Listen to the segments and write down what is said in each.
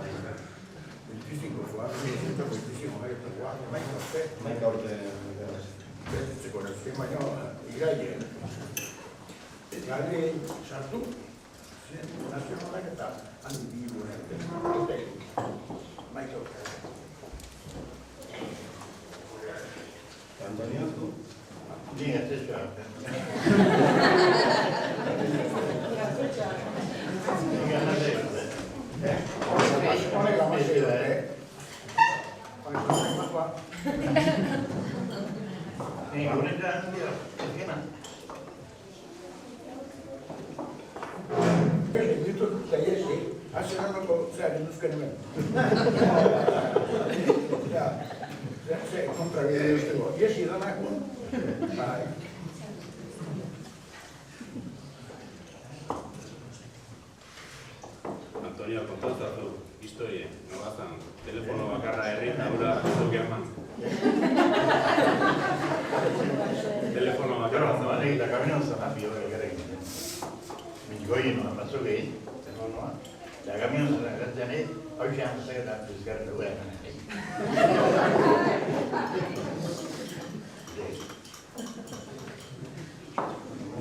Il fisico fu anche il fisico Maika urte betetzeko neuzke, baina iraile. Iraile sartu, nazionalak eta handi bihuren. Maika urte. Antonio, tu? Linea stessa. Honek amasei urte. Ditut saya sih, hasilnya kalau saya induzkan hemen. Ya, saya kontra video itu. Ya sih, dan aku. Baik. Antonio, kontatzen historia, nolatan, telefono bakarra herri eta hura zuke eman. Telefono bakarra Però lei da camminò sta più che mi dico io non faccio che telefono da camminò sta ragione oggi hanno sai da scherzo due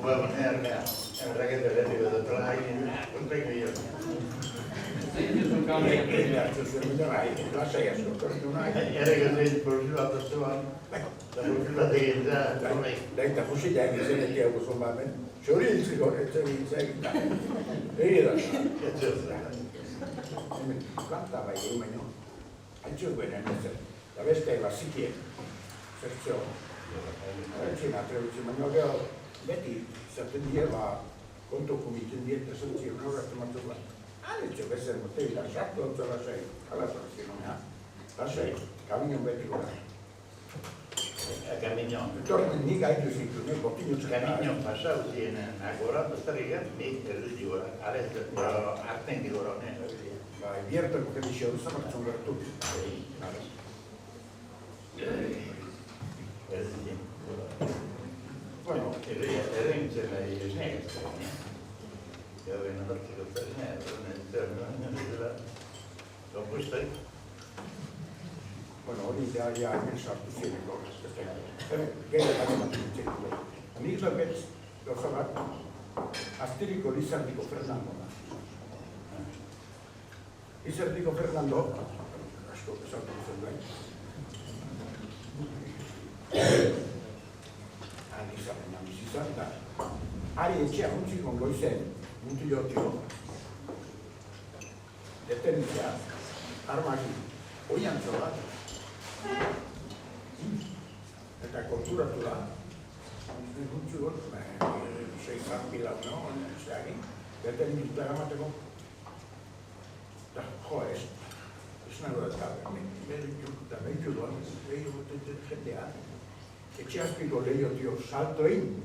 vuoi venire è un ragazzo che deve da trovare un prego io era che sei portato a sua la portata che già Lei così da che se ne chiede questo mamma. Giorni si vuole se mi sai. Era. Quanta vai io meno. Anche quella non c'è. La veste la si chiede. Sezione. Oggi ma tre ci mangiamo che vedi se attendeva conto come intendete se ci un'ora che ma tu. C'è per essere motivi lasciato non ce la sei. Alla prossima non ha. La sei. Cammino un vecchio. a Carmignano. Torno mica ai due nel bottino Carmignano passava agora stariga mi dico adesso attendi loro Ma è vero che dicevo stamattina sono per tutti. Bueno, era insieme ai sneghi. Io avevo una partita per sneghi, dopo stai. bueno, oli ja mensaatu siinä kohdassa. Keillä matemaattia. Niillä pets, jos ovat Astirico Lizardico Fernando. Lizardico Fernando, asko que salta sen näin. Ani sana misi sana. Ari etxe huntsi con goizen, mutu jotio. Detenizia, armaki, oian zola. Eta kulturatura, huntsi got, 6.000 no, zeagin. Detenizia eramateko. Jo, ez nago da behitu doan, jendea. Etxe azpiko lehiotio saltoin,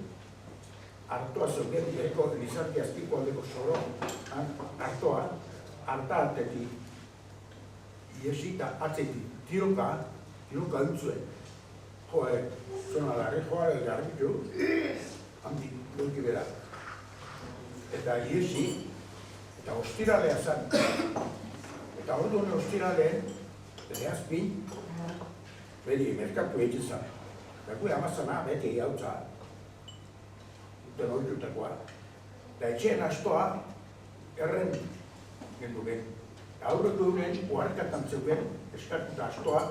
hartoa zeuken, eko Lizardi azpiko aldeko zoro, hartoa, harta artetik, iesita atzetik, tiroka entzuen. Joe, zona larri, joa garbitu, handi, duki bera. Eta iesi, eta ostiralea zan. Eta hor duen ostiraleen, bere azpin, beri merkatu egin zan. Eta gu amazana beti hautza, duten oitutakoa. Eta etxeen astoa, erren gendu ben. Aurreko duren, oarkatan zeuken, eskatuta astoa,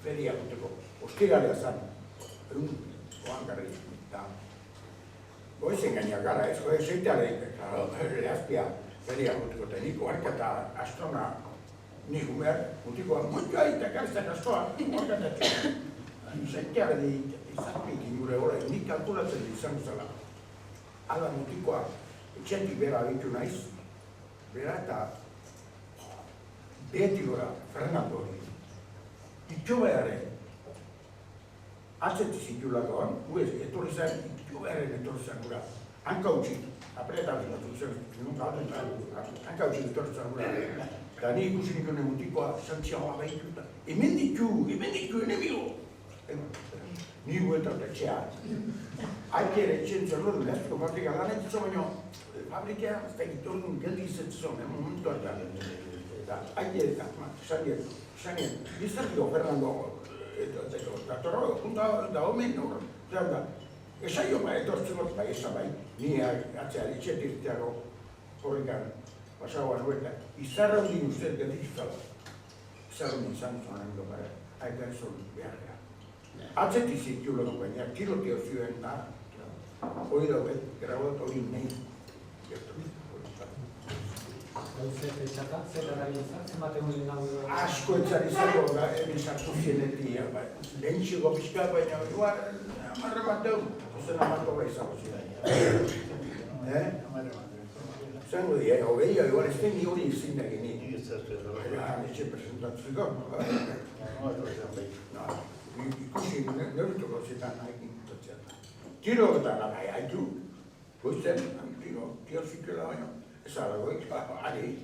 feria guteko. Ostiralea zan, egun oan garri. Goizen gaina gara ez, zeitearen, lehazpia, feria guteko. Eta nik oarkata astona, nik umer, gutiko, moitioa eta garzak astoa, oarkatatzen. Zeitearen izazpikin gure hori, nik kalkulatzen izango zela. Ala mutikoa, etxetik bera ditu naiz, bera eta beti gora, Fernando hori. Itxobearen, atzeti zitulakoan, etorri zen, itxobearen etorri zen gura. Hanka utzi, apreta binatu zen, hanka utzi etorri zen gura. Eta ni ikusi nikone mutikoa, zantziagoa behituta. Hemen ditu, enemigo! Ni guetan etxea. Aikere etxen zerrodu, lehazpiko fabrika lan etxezo baino, fabrikea, ez da egitordun geldi izetzon, momentu hartan. eta aire eta zanien, bizarkio Fernando datorro, da omen hor, da, esaio etortzen dut bai, esan bai, ni atzea itxetirteago horrekan, pasagoan hueta, izarra hundin uste gelditzala, izarra hundin izan zonan do gara, aita ezon beharra. Atzetik zitiulo du baina, tiroteo zioen da, hori daude, grabot hori nahi. Zer erabiltzen, zenbat egun nago? Asko etzari zago da, hemen sartu zienetia, lehen txiko pixka, baina amarre bat deu, ozen amarko bai zago ziren. Zango di, hogei, igual ez den hori izin egin. Etxe presentatzeko. Ikusi, neurtuko zitan hain totzea. Tiro eta nahi haitu, goizten, tiro zikela baino. Zaragoik, ari.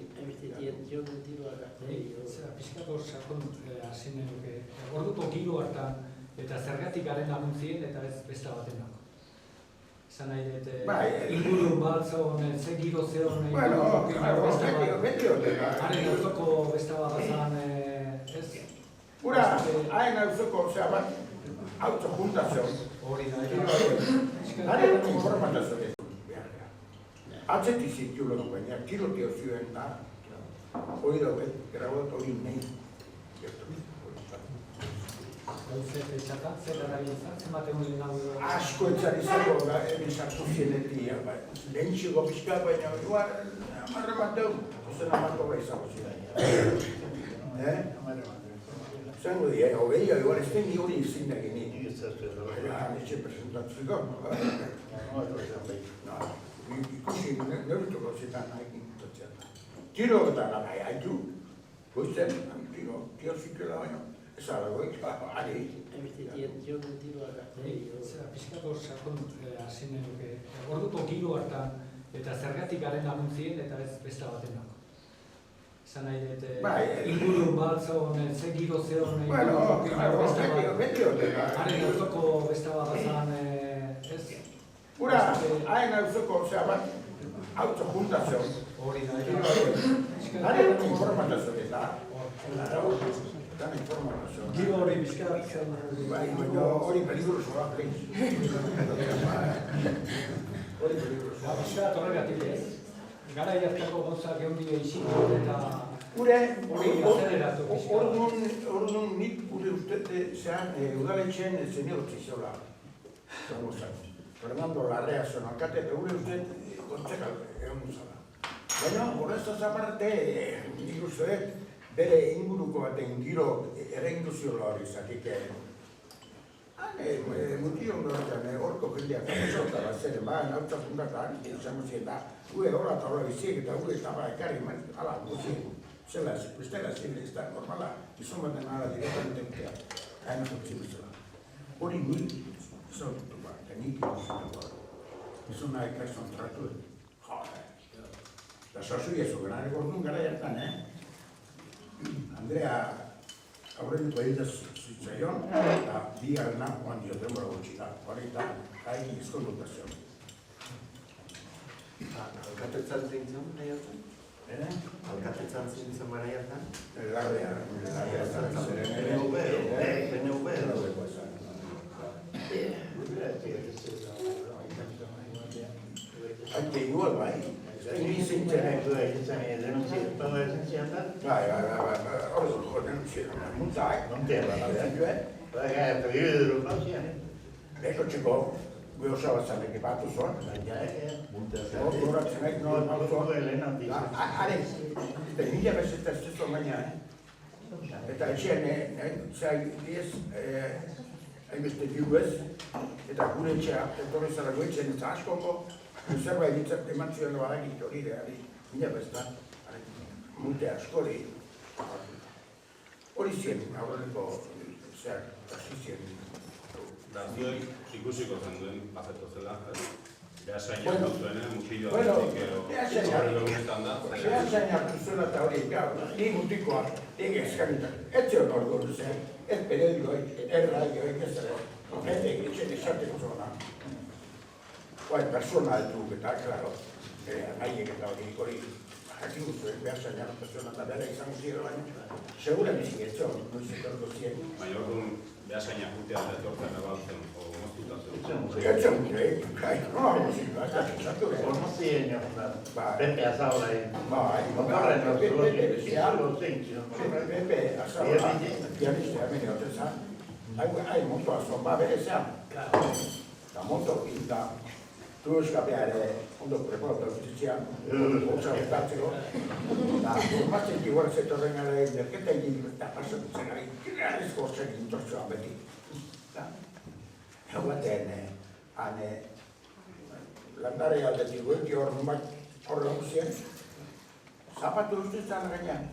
Piskako sakon hasi nuke. Orduko giro hartan eta zergatik garen anuntzien eta ez beste baten dago. Esan nahi dut, inguru bat zegoen, ze giro zegoen. Bueno, beti horrela. Haren auzoko beste bat bazan, ez? Ura, hain auzoko zea bat, auto juntazio. Hori da. Haren informatazio ez. Atzetik zitiulo du baina, tiroteo zioen da, hori daude, grabot hori nahi. Zer erabiltzen, zenbat egun nago? Asko etzari zago da, hemen sartu zienetia, lehen txiko pixka, baina igual amarre bat deu, ozen amarko bai zago ziren. Zango di, hogei, igual ez den hori izin egin. Etxe presentatzeko. Ikusi, neurtuko zitan hain totzea. Tiro eta nahi haitu, goizten, tiro zikela baino, zaragoik, ari. Piskako sakon hasi nuke. Orduko giro hartan eta zergatik garen anuntzien eta ez beste baten dago. Esan nahi dut, inguru bat zegoen, ze giro zegoen. Bueno, beti horrela. Haren auzoko beste bat bazan, ez? Ura, hain auzoko zea bat, auto juntazio. Hori da. Haren informatazio eta. Dan informatazio. Giro hori bizkat zen. Baina hori peligroso da, plein. Hori peligroso. Bizkat horregatik ez. Gara jartako gauza gehundi eixin eta... Ure, orduan nik gure ustete zean udaletxeen zenegotzi zola. Fernando Larrea zuen alkate, eta gure ustete kontzekal egon zala. Baina, horrezaz aparte, nik uste bere inguruko baten giro erreinduzioa hori zatik. Mution horretan, horko jendeak zauta bat zeren, nautza fundatan, izango zien da, gure horra eta horra biziek eta gure estaba ekarri, ala, guzien. Zela, bestela zile, ez da, normala, izan baten ala direktamente gutea, hain azotzi bizela. Hori nik, zaututu bat, eta nik ikusitu bat. Izan nahi kaizan tratu, eta sasu jesu, gara egordun gara jartan, Andrea aurreneko egitaz zitzaion, eta bi alnak joan dio denbora gutxika, hori eta hain izkondutazio. Alkatetzan zintzen, nahi hartan? Alkatetzan zintzen nahi hartan? Larrea ziren. PNV edo? Haite igual bai. Ni zintzen. Bai, hori zurko denuntzien. Muntak. Eko txiko, gure osabatzalek batu zuen. Horatzen nahi, no zuen. Haren, nila bezetaz zuzon baina, eta etxean, zai diez, hainbeste diru ez, eta gure etxea, etorri zarago etxean ez askongo, zerbait ditzat eman zuen badakit hori da, nila bezetan, munte askori. Hori zien, aurreko, zeak, hasi zien. Dazioi ikusiko zen duen pazeto zela, behasain hartu zuen, mutilloa egunetan da. Behasain hartu zuela eta hori, ni mutikoa, nik eskarritak, ez zion ordu zen, ez periodikoik, ez radioik, ez zero, ez egitxen esateko zona. Guai, persona altuk eta, klaro, nahiek eta hori jakin zuen, behar zain anotazioan eta bere izango ziren baina, segura bizik ez zion, noiz etorko ziren. Baina orduan, behasaina jutea eta etortzen ebaltzen, o moztuta zen. Etzen, no, zatu ere. Formazien joan, Pepe Azaola Pepe Azaola, pianista, hemen egoten zan, hai monto azomba bere zean. Eta monto, eta tu eskapeare ondo preparatu zitzean, hotza betatzeko, eta formazien giguara zetorren gara derketa egin, eta pasatu zen gara, kirarezko zen intortzoan beti. Hau baten, landare aldetik gueti hor numak horre guzien, zapatu uste zan gainean.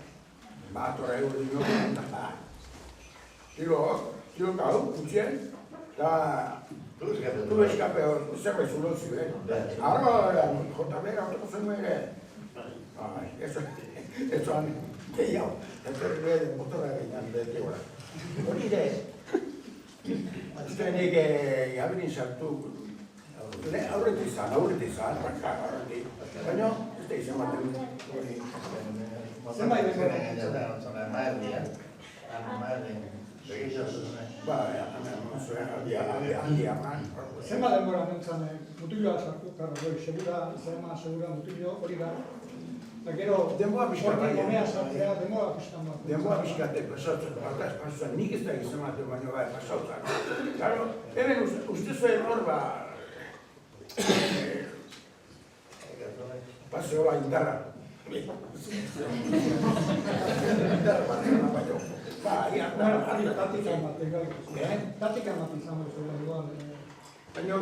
Bat horre euro dinoen, eta tiro kau, guzien, eta tu eskape hor, zerbe zulo zuen. Arra, jota bera, otako zen muere. Eso han, gehiago, eta horre motora gainean, beti gora. Hori de, uste nik gabirin sartu, aurretik izan, baina ez da izan baten hori. Zenbait denbora? Zenbat denbora nintzen mutiloa sartu, segura mutilio hori da. Eta gero, denbora pixkat gomea sartzea, denbora pixkan bat. Denbora pixkatek pasatzen, bataz pasatzen, nik ez da izan baten baino bai pasautzen. Claro, hemen uste zuen hor paseola indarra. Indarra batean baino. Tatikan bat izan dugu. Baina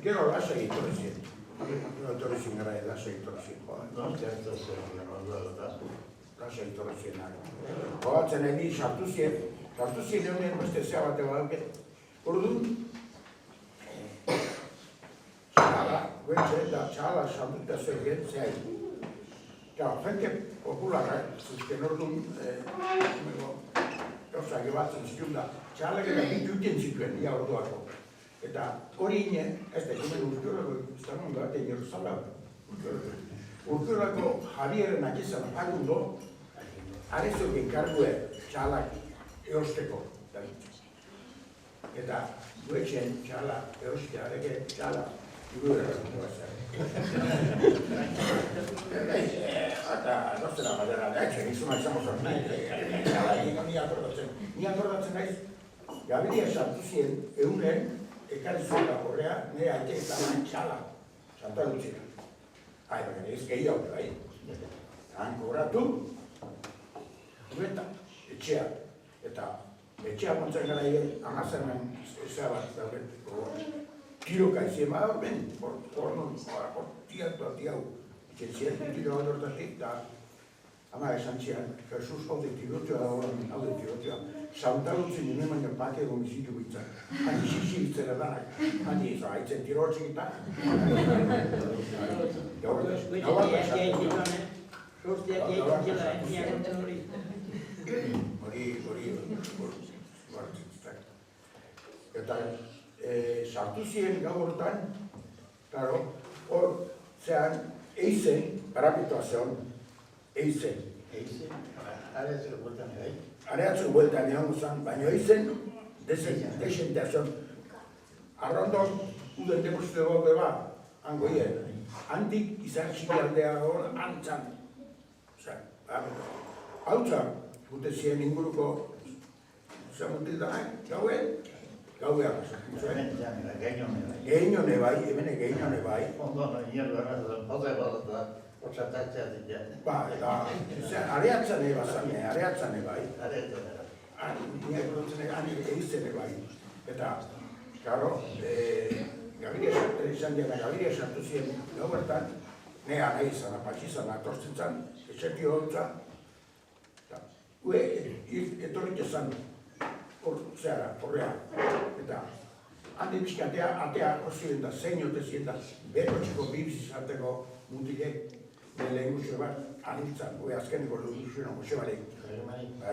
gero lasa egitorri zien. Egitorri zien gara, lasa egitorri zien. Lasa egitorri zien. Hoatzen egi sartu zien eunen beste zea bate badauket. Orduan, txala, guetxe eta txala sartuta zuen zea. Jende popularra, zuzken orduan, gauza gebatzen zituen da, txalak eta bituten zituen, ia orduako. Eta hori ine, ez da, hemen urkiolako izan ondo, eta Jeruzala. Urkiolako Javieren akizan apagundo, arezok enkargue txalak eosteko. Eta guetxen txala eostea, areke txala, gure eta dozena badera, etxen izuma izango zen, ni akordatzen naiz, Gabiria sartu ziren eunen, ekarri zuela horrea, nire aite eta nahi txala, Santa Lutzira. Baina ez gehiago, bai. Han kobratu, eta etxea. Eta etxea montzen gara amazenan ezea bat daudet, tiroka izien bada horben, hor tiatu, etxeziak tiro bat hortatik, eta ama esan zian, Jesus haude tirotua da horren, haude tirotua. Santa Lutzin nire baino bate egon bizitu bitzak. Hani xixi bitzera danak, hani haitzen tirotzik eta. Eta sartu ziren gau hortan, hor zean eizen, parapitoa zeon, eizen. Areatzeko bueltan egai? Areatzeko bueltan egon zan, baina eizen, desentea zeon. Arrondon, uden deposite gobe ba, hango hien. Handik izan txiki aldea hor, antzan. Hau zan, gute ziren inguruko, zamutildanak, gauen, gauea pasatzen. Gehione bai, hemen gehione bai. Ondo, nire gara, Otsatatzea dira. Ba, eta areatzen ebazane, areatzen ebai. Egizten ebai. Eta, karo, Gabiria sartu ziren gau bertan, nea nahi izan, apatxi izan, atortzen zan, etxetio hor zan. Ue, etorrik ezan, zehara, horrea. Eta, handi bizkatea, atea horziren da, zeinote ziren da, bero txiko bibiz izateko mutilek. Lehen guzio bat, anintzan, azkeneko guzioen guzio balek.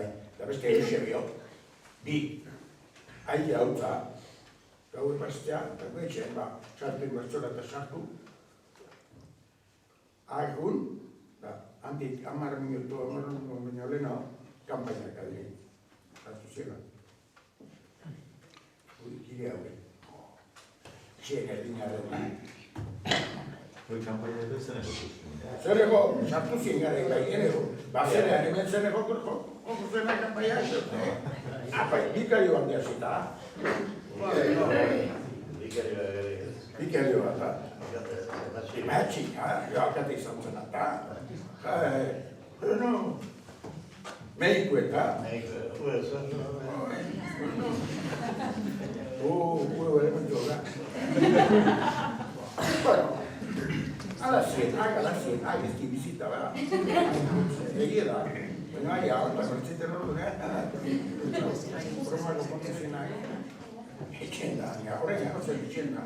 Eta beste egizio bi, aile hautza, gau epaztea, eta guetxean, sartu inbertzora eta sartu. Agun, Handik 10 minutu baino lehenago, kanpainak adien. Hartu ziren. Kide haue. Txien erdinaren. Hoi kanpaina edo zeneko zuzten? Zerreko, sartu zien gara ikaien ego. Bazenean, hemen zeneko joko zena kanpaia ez dute. Apa, bikario handia zita. Bikario bat, ha? Matxik, ha? Joakate izan zen eta. Bueno, México eta. Elemento da. Bueno, ala zien, ezki bizita, bera. Egia da. Baina aia, alta bertziten hor dut, Bromako kontuzien nahi. Etxen da, horrein zen etxen da.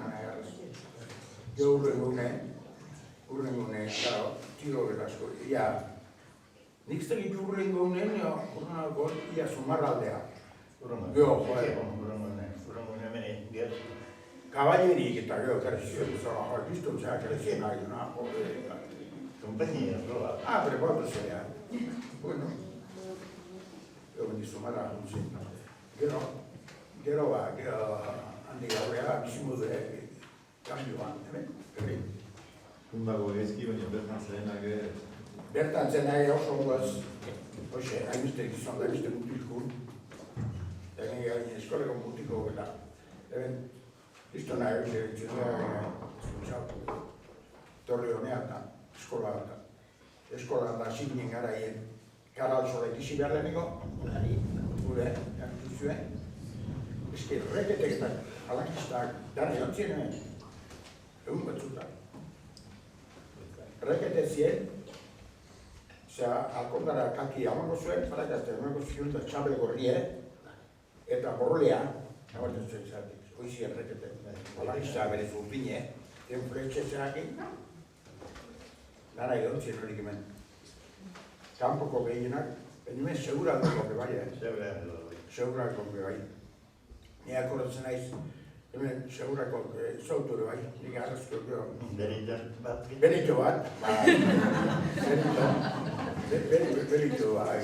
Jo urrengune, gara, tiro berasko, ia, nik zegit urrengunen, urrenako, ia sumarraldea. Gero, Urrengune meni, gero. Kaballerik eta gero, karizioen, zara, gizton zeak ere zien nahi duna, Kompainia, proba. pero bueno, zerea. Bueno, gero, ni sumarra juntzin. Gero, handi gaurrea, bizimodu, kambioan, hemen. Kundago gezki, baina bertan zerenak Bertan zenai oso ongoaz, hoxe, hainbeste gizon, hainbeste mutilkun. Egin eskoleko mutiko gela. Eben, izto nahi, hoxe, etxetea, eskuntxau. Torre honean, eskola da. Eskola da, zinen garaien, karalzola ikisi behar deniko, gure, jaktu zuen. Eske, reketek eta alakistak, darri ontzien hemen, egun batzutak. Rekete zien, alkondara kaki amango zuen, parakazte amango zuen eta txable gorrie, eta borlea, abartzen zuen zatik, oizien rekete, alakista bere zurpine, den fletxe zenakin, nara idontzien horik hemen. Kampoko gehienak, hemen seguraldeko bebai, seguraldeko bebai. Ni akordatzen naiz, hemen segurako zautore bai, nik arrazko gero. Berito bat. Berito bai.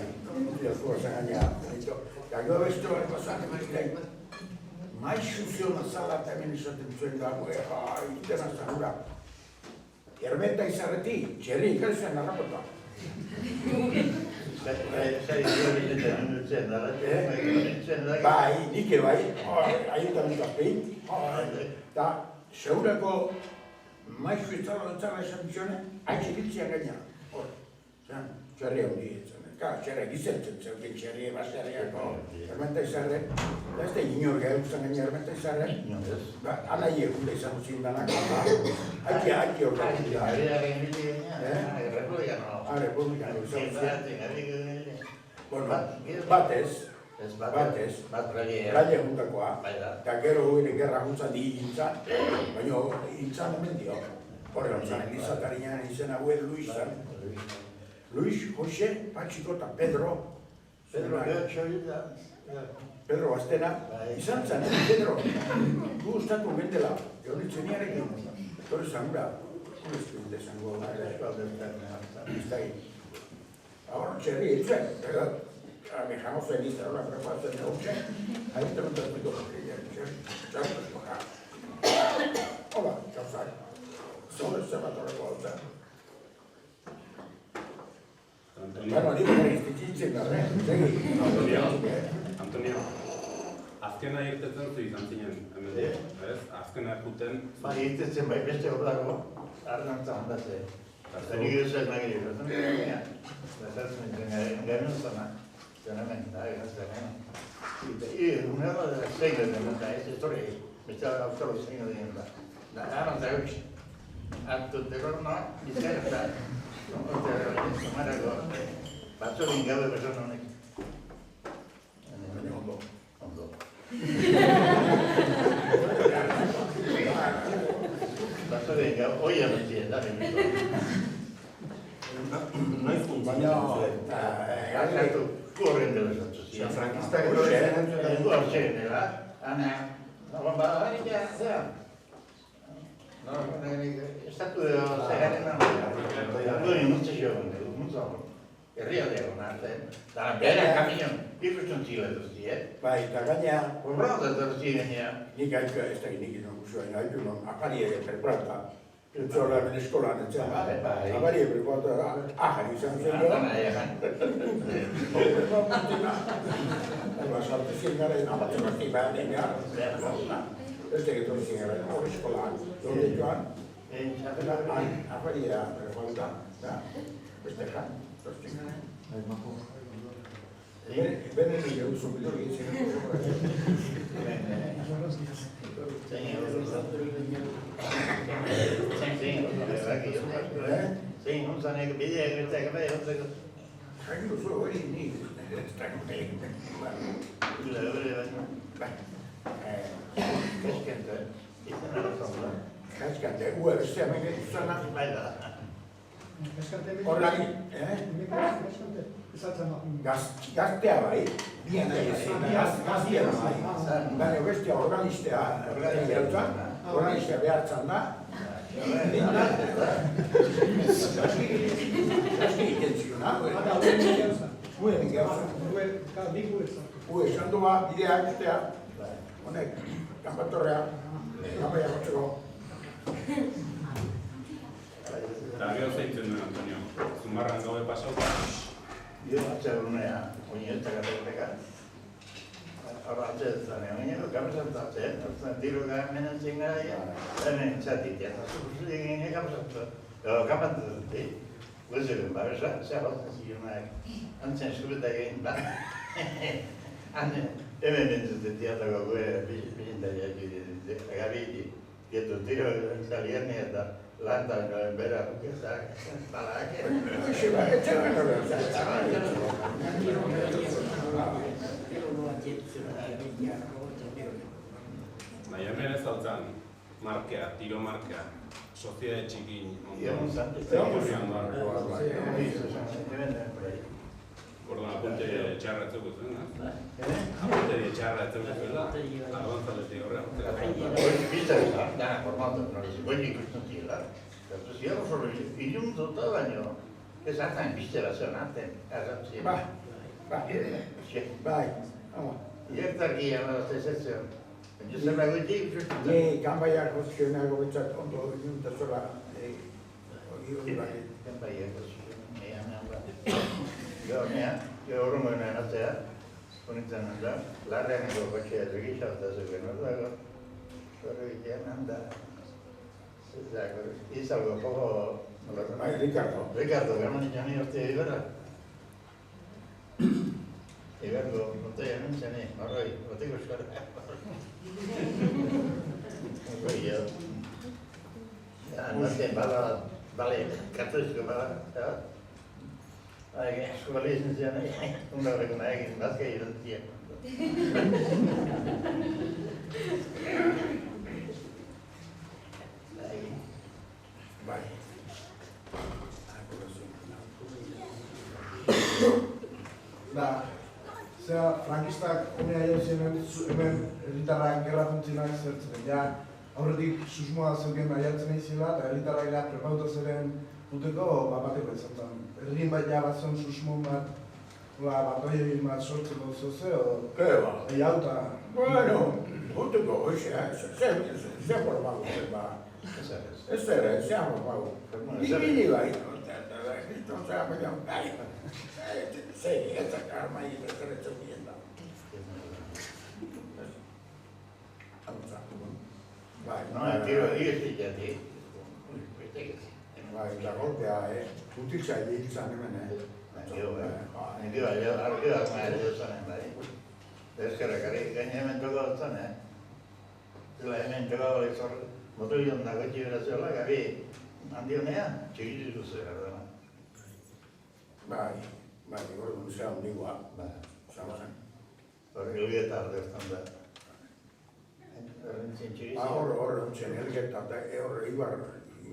Diazkoa zagaina, berito. Eta gero besto bat pasat emaiten. Maizu zion azala eta hemen izaten zuen dago, itena zagura. Ermenta izarreti, txerri ikarizan narrapota. Bai, nike bai, ayuntamentoak behin, eta segurako maizu etzala esan bizone, haitxe biltzian gaina. Txerri handi etzen, txerri gizeltzen zeuken txerri baserriako, ermenta izarre, ez da inor gehuzan gaina ermenta izarre, anai egule izan zindanak, haitxe horretik. Republikano izan zen. Bueno, batez, Braille juntakoa, eta gero hori gerra juntzan di hintzan, baina hintzan hemen dio. Horre hontzan, Elizatarian izena hue Luisan. Luis, Jose, Patxiko eta Pedro. Pedro Bastena, izan zen, Pedro, gu ustatu gendela, egon niarekin, torre zangura. Urezpinte zango, ahora txerri itzen, mejano feliz, ahora prepatzen eutxe, ahí te metes muy todo, hola, txauzak, solo se bat horreko hau zen. Bueno, nire gara iztitzen gara, segi. Antonio, azkena irtetzen zu izan zinen, ez? Azkena ekuten... Ba, irtetzen bai, beste hor dago, arnantza handatze. Eta nik duzak nahi dira, eta zertzen garen zana, zena hemen, da, egazten hemen. Unero da zein den, eta ez torri, beste auztaro zein den da. Da, arnantza eutx, hartu tegorna, izan eta, zumarako, batzorin gabe beson honek. Ondo. Batzorin gabe, oia betzien, da, Baina, Gazatu, horren dela zantzu zian. Frankistak Hortzen dela, ana, estatu zegaren zon, herrialdeago nartzen, eta bera kamion, ikusten zile duzti, Bai, eta gaina, Horrela duzti gainean. nik haitu ez da nik izan guzuen, haitu non, apariek preparata. Etxola hemen eskolan, etxean, apariek preparata, ahari izan zen jo. Eba, sartu zien gara, amatzen hartik behar egin ez tegetor zien gara, hori eskolan, hori joan. Afaria preparata, beste jan, benen nire duzun bidor egitzen. Zein, unzanek bidea egitek bai, ontzeko. Jakin duzu hori nik, ez da egiten. Keskente, izan arazan da. Keskente, ue bestea menge izana. Bai da. Horlari, gaztea bai, bien nahi ezin, gaztea bai. Baina bestea organistea, organistea behartzen da. Gazki egiten ziona, ue esan doa bidea ustea, honek, kanpatorrea, kanpaia gotzeko. Eta gero zeintzen duen, Antonio, Zumarran gaue pasau. Jo atxarunea, oinetak atorteka. Hora atxeretan, oineko kamezantatzen, tiro gamenen zingaraia, hemen txatitia, zuzu egin kamezantatzen. Kamezantatzen, guziren babesa, zehabatzen zionak, antzen eskubetak egin da. Hemen bintzuten tiatako gure bizintariak egabiti, dietu tiro zalierni eta lantan bera bukezak, balak. Baina hemen ez dautzen, markea, tiro markea, soziade txikin Orduan, apunte txarra etzeko zuen, apunte txarra etzeko zuen, ardantzaletik horrean. Bizta izan, dana formatu, goitik ikusten zila. Ziago zorro, iluntuta baino, ez hartan bizte bat zion harten, erratzen. Bai, Iertarkia, ez zion. Joseba goitik ikusten zila. ni kanbaiak gozionago betzat ondo ilunta zola, hori bai. Kanbaiak gozionago, Gero horrengoen atzea, honitzen da, larreaneko kotxea egisa eta zuen ordago, horre egitean handa. Izalgo jogo... Bai, Ricardo. Ricardo, gaman itxani ortea iberra. Ibergo, ortea nintzani, horroi, otiko eskara. Horroi, jo. Nazien bala, bale, katoizko bala, eskola izan zian, un horreko nahegin, bazka irantzia. Bai. Da, zera, frankistak honea jo ziren, hemen herritarrak gerra funtzionak zertzen, ja, aurretik susmoa zeuken aiatzen izela, eta herritarrak ja prepauta ziren uteko, bateko izan. Herrin bat ja bat zen susmon bat, batoi egin bat sortzeko zozeo, Keba. eiauta. Bueno, uteko, oizea, ze formago, ez ere, ze formago. Ikini bai, Kriston zera pelean, zei, etzak armai ez ere txokien da. Bai, Tiro, igezitzati. bai, da golpea, utiltzaile izan hemen, Nire argeak maia zanen bai. Ezkerrakari, gaine hemen toka batzen, Zela hemen toka izor, motorion dago txiberatziola, gabi handionea, txigitu zuzera dena. bai, orduan zea hondigoa, zamazen. Horre hilgeta ardeztan da. Horrentzin txigizu. Horre hontzen, elgeta, horre ibar,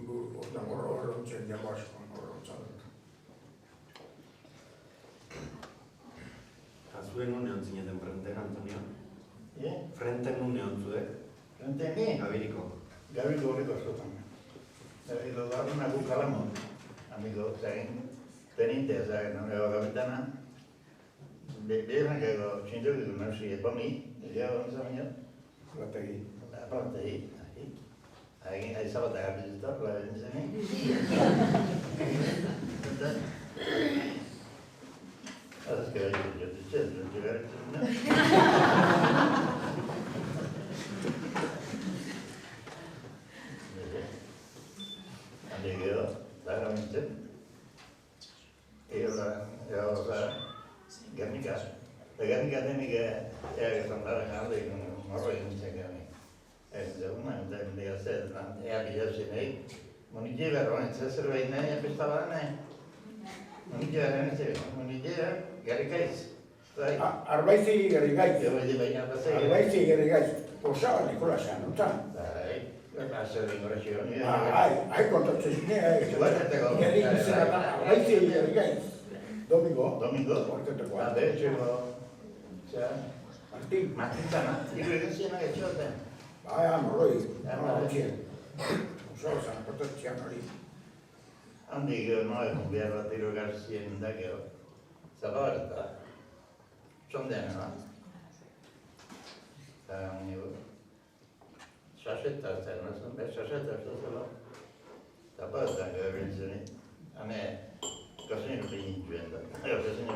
horre hontzen jago askon, horre hontzen. Zuen nune ontzineten frenten, Antonio? Yeah. Frenten nune ontzuek? Frenten ni? Gabiriko. Gabiriko horreko zotan. Gabiriko da horrena gu kalamon, amigo, zain. peninte, no me va capitana. Beran que lo chinto que no sé por mí, ya vamos a mañana. Guategi. Aparte ahí estaba de visitar la enseñé. Así que yo te sé, no llegar a Andigueo, claramente. Gernika técnica är som där hade morgon tänker jag. Så man det jag säger att jag gör sig nej. Man inte gör inte så det nej jag förstår nej. Man inte gör inte man inte gör Gerikais. Arbaisi gerigais. Jag vill bara jag säger. Arbaisi gerigais. Posaba Nicolás Sanutan. Nej, jag läser ingressen. Hay contracciones. Gerigais arbaisi gerigais. Domingo. Porque te Ah, de hecho, Martín. Martín sana. Y creo que sí no he hecho Vaya, no lo hice. No lo hice. Solo se han puesto el chiano ahí. Andi que no es un viernes de tiro García en Daqueo. Sabarta. Son de nada. Şaşırtta sen ben şaşırtta solo. Sabarta görünsün. Ane Casino di Ingienda. Casino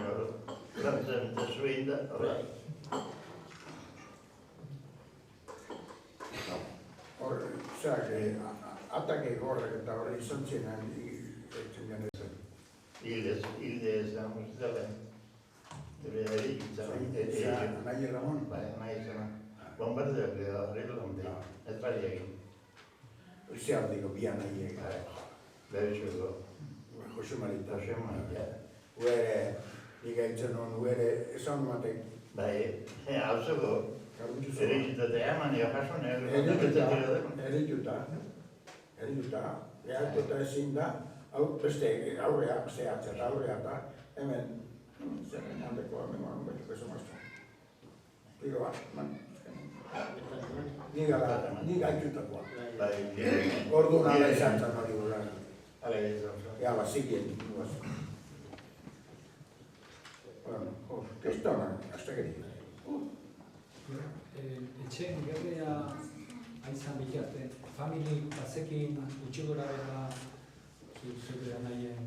la Swinda. O sea que hasta que corre que estaba ahí son 100 años Il de San Mustafa. Deve essere Nadie Ramón. Bombardeo che arrivano da e tra gli O sea, digo, bien ahí llega. Bello. José Marita. Scema. Uere, diga il non uere, sono mate. Beh, also Caruso. Erigita de Amani, io faccio nero. Erigita. Ja tota sinda, beste aurrea, zehatza, aurreata, hemen, zer handeko hemen betuko masta. Digo, man. Ni gaitutakoa. Orduan ala izan zan hori gura. Ja, la siguiente. Bueno, kristona, hasta que etxeen gerrea aizan bitarte, famili bazekin utxi gora bera zure nahien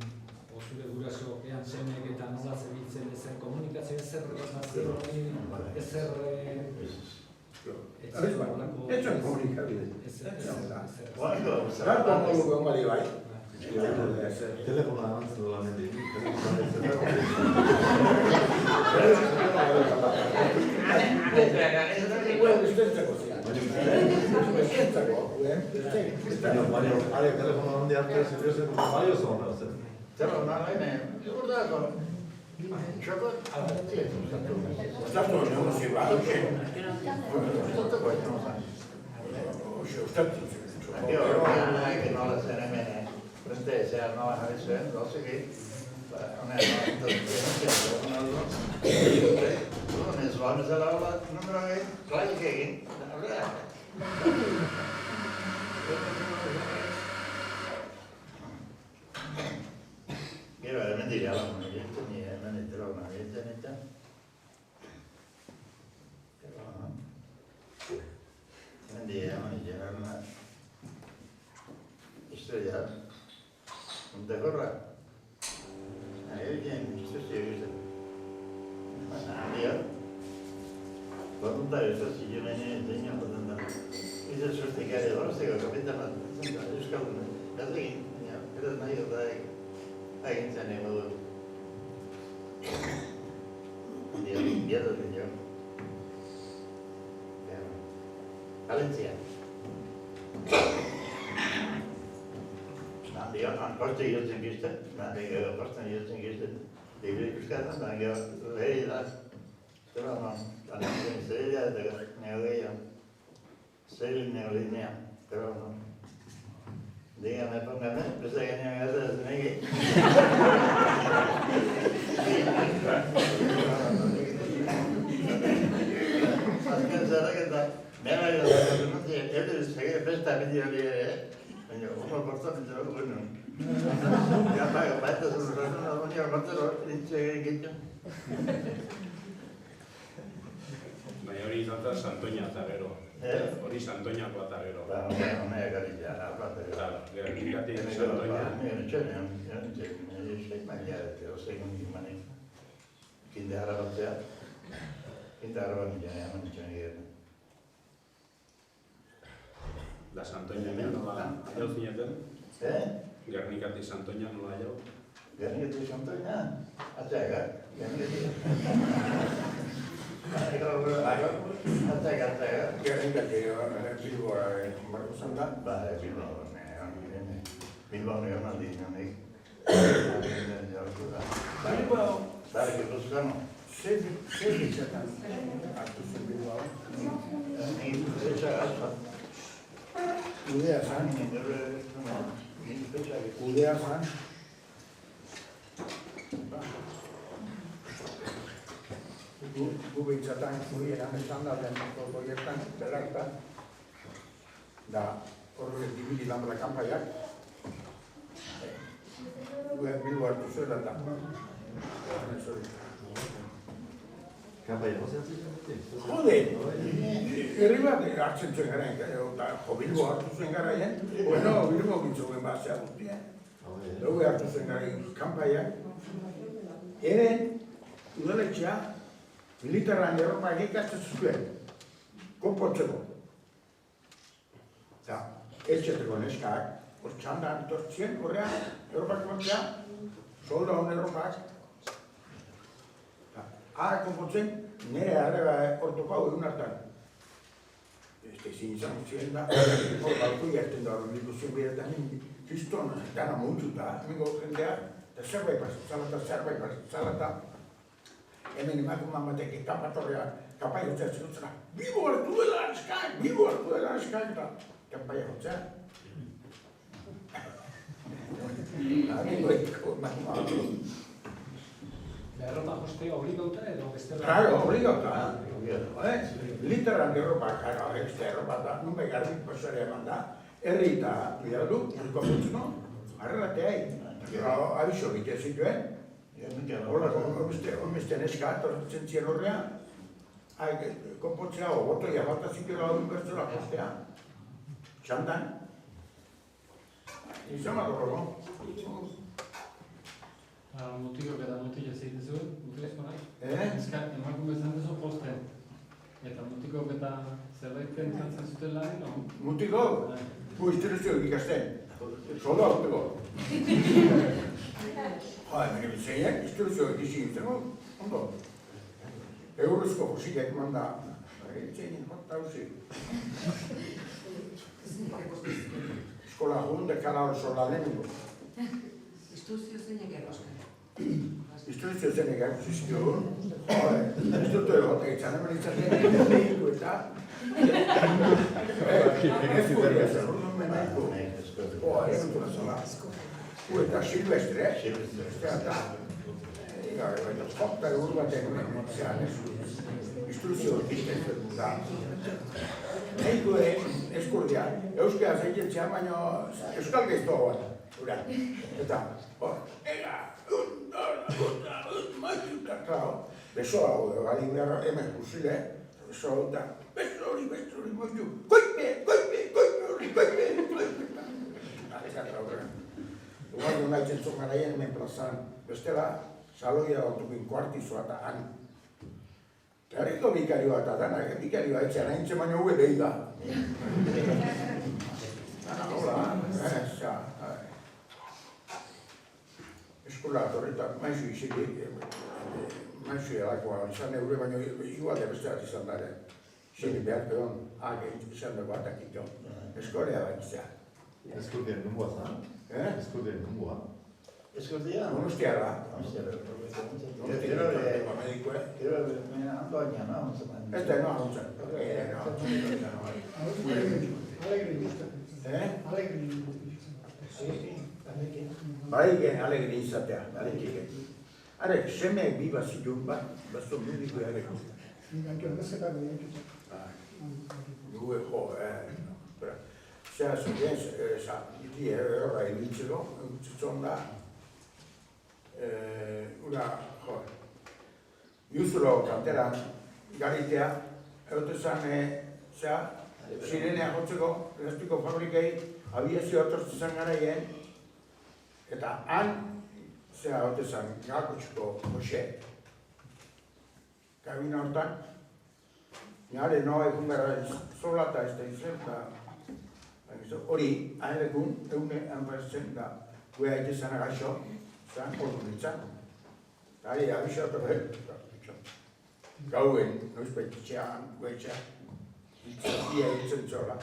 zure guraso ean zenek eta nola zebiltzen ezer komunikazio ezer nazio hori ezer Hecho en comunicabilidad. Quando? Tanto modu con bai bai. Telefono avanzano la mente. Mario, telefono non di altre se Mario sono. Però non è ricordato. Stato non si va, Tutto questo non sa. Io non è che non la se ne prende se no adesso non so che non è non è solo se la numero è claro che io veramente direi alla gente non è troppo una gente quindi è una storia un decora io stesso io quando dai questo io ne insegno quando io sono spiegare ora se ho capito ma io scaldo da lì era meglio dai insegno Dio Valencia. Io porto io in vista, ma io porto io in vista. Devi buscare ma io lei la però no, alla fine sei da ne sei ne linea, però no. Dígame, póngame, pensé que no me ibas a decir que 내가 이거 그런데 애들 되게 베스트 아니야. 그냥 오늘 벌써 이제 오늘 Ja, baita zuzuten, baina batzero ditxe egiten. Baina hori izan zen Santoña eta gero. Hori Santoñakoa eta gero. Hone egarri ja, aparte. Claro, Gernikatik Santoña. Kinde harabatzea, kinde harabatzea, eman ditxen egiten. Da Santoña nola jau zineten? Gernikatik Santoña nola jau? Gernikatik Santoña? Atxaga, Gernikatik. Atxaga. Gernikatik Bilboa barru zan da? Ba, Bilbao neon aldi nionik. Bilbao? Zarek Euskano. Zer ditzetan hartu zen Bilbao? Udea zan? Udea zan? Gu behintzatan, guri eranetan da, lehenako proiektan, belartan, da horrek dibili lambra kanpaiak, Bilbo hartu zuela eta. Kanpai negoziatzen zen? Jode! Herri bat hartzen zuen gara, Bilbo hartu zuen garaien, bueno, Bilbo gintzuen bazea guztien. Dugu hartu zuen gara kanpaiak. Eren, udaletxea, militarran Europak ikasten zuen, konpontzeko. Eta, etxeteko neskak, txandan tortzien, horrean, Europak kontzea, solda hon Europak. Konpontzen, nire arreba ortoko hau egun hartan. Ezin izan ziren da, hor balko jartzen da horren dituzien biretan, kriston, dana muntzuta, hemengo jendea, eta zerbait pasatzala, hemen emakuman batek kanpatorrea, kanpai hotzea zirutzera, Bilbo hartu dela eskak, eta kanpai hotzea. Erropa jostea obligauta edo bestela? Claro, obligauta. Literan Europa, beste Europa da, nunbe garrik pasarea eman da, herri eta bidaldu, urko funtzino, arrelateai. Abiso egiten zituen, horrela, hormeste neska, tortzen zien horrean, konpontzea, botoia falta zituela hori bertzela postea, txandan. Izan bat horrego. Mutikok eta mutila zeiten zuen, mutilezko nahi? Emakume izan duzu posten. Eta mutikok eta zerbait pentsatzen zuten lan, no? Mutikok? Gu instituzioak ikasten. Solda mutiko. Hemen bizeiak instituzioak izigitzen, ondo. Eurozko fosilek manda. Zeinen hota hauzi. Eskola hunde kala hor sola lehenengo. Instituzio zeinek eroskak. Instituzio zeinek eroskizkio. Ez dut egote itzan, hemen itzatzen egin eta... Ez gure ez, orduan menaiko. Ez dut zola. Eta silvestre, eta... Jokta egur batek zean ez. Instituzio egiten zuen da. Nahiko eskurdia, euskara zeitzen zean, baina euskal geiztoa bat. Eta, ega, beso hau, gali behar hemen guzile, beso hau da, beso hori, moitu, goipe. Dugan duen gaitzen zuen garaien hemen plazan, bestela, saloia batukin kuartizoa eta han. Herriko bikarioa eta dana, bikarioa etxean haintzen baino hue behi da. Hola, eskola atorretan maizu izetik, maizu erakoa izan eure, baina igual beste bat izan dara. Zene behar pedon, izan dago atakito. Eskolea bat izan. Eskurdien nungoa zan? Eskurdien nungoa? Eskurdia? Donostiarra. Donostiarra. Antoña, no? Este no, anuntzen. Alegrin izatea, Arek, semeek biba zituen bat, basto mediko jareko. zera zuen, iti horra ibiltzeko, zitzon da, Iuzulo kanteran garitea, egote zan, zirenea jotzeko, elastiko fabrikei, abiazio atortu zen garaien, eta han, egote zan, gakotxuko Jose, kabina hortan, nire noa egun gara zolata ez da izen, eta hori, hainekun, eune, hanpazen da, guea ite zan agaxo, zan, ordu ditzan. Eta ari, abixo atorren, gauen, noizbait itxean, guetxean, itxean ditzen txola.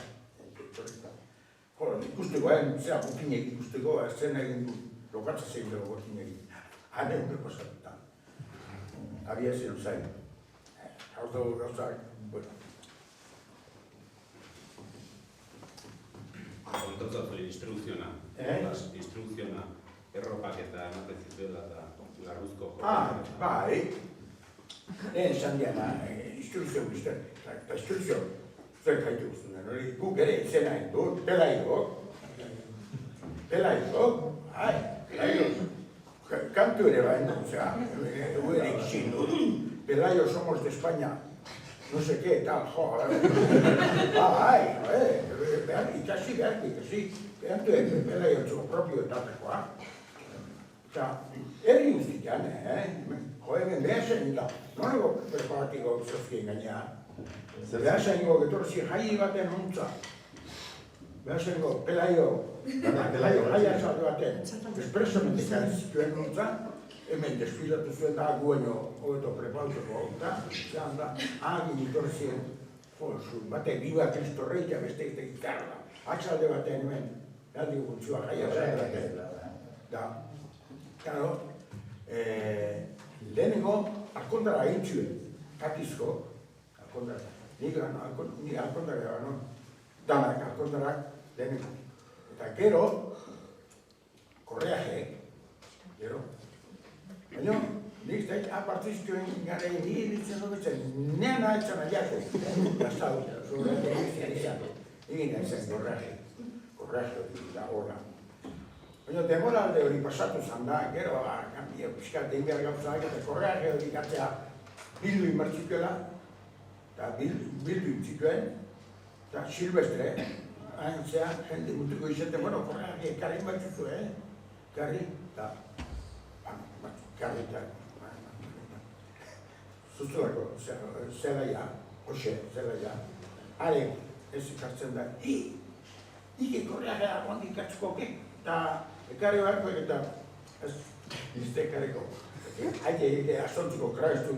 Ikusteko, zera botinek ikusteko, zen egin du, lokatza zein dugu botinek. Hane uneko zatutan. Abia zen zain. Hau dugu gauzak, bueno. Kontatzatu instrukziona. Instrukziona, erropak eta ematen zituela eta larruzko. Bai. Lehen esan diana, instrukzio guztien. Eta instrukzio, zuen kaitu guztien. Guk ere izena dut, Pelaidok. Kantu ere bain dut, eguerik zin dut. Pelayo somos de España. No sé qué, tal, jo. Ikasi behar, ikasi. Kantu ere Pelayo txuko propio etatekoa. Eta, herri guztian, hemen behar zen da. Nolego preparatiko zozkien gainean. Behar zengo, getorzi jai baten hontza. Behar zengo, Pelayo jaia zate baten. Espresso mendikaren zituen hontza. Hemen desfilatu zuen da, gueno hobeto prepauteko hontza. Zeran da, agin itorzien, batek biba Cristo Rey, ja beste gitarra. Atxalde baten hemen, galdi guntzua jaia zate baten. Da, claro, lehenengo alkondara egin zuen, katizko, alkondara. Nik alkondara gara, no? Danak alkondarak lehenengo. Eta gero, korreajeek, gero. Baina, nik zait, apartizkoen gara egin ditzen dutzen, nena etxan aiako. Gaztau, zure egin izan. Egin aizen korreajeek. Korreajeek da horra. Baina, demoralde hori pasatu zan da, gero, piskat egin behar gauzak, eta korreaje hori gatzea bildu inmartzituela, eta bildu intzituen, eta Silvestre, hain zean, jende mutuko izaten, bueno, korreaje, karri batzuzu, karri, eta, karri, eta, zuzulako, zelaia, Jose, zelaia, are, ez ikartzen da, ike korreaje agondik atzuko, eta, ekarri barko, eta, ez, izte ekarriko. Haite, astontzuko kraiztu,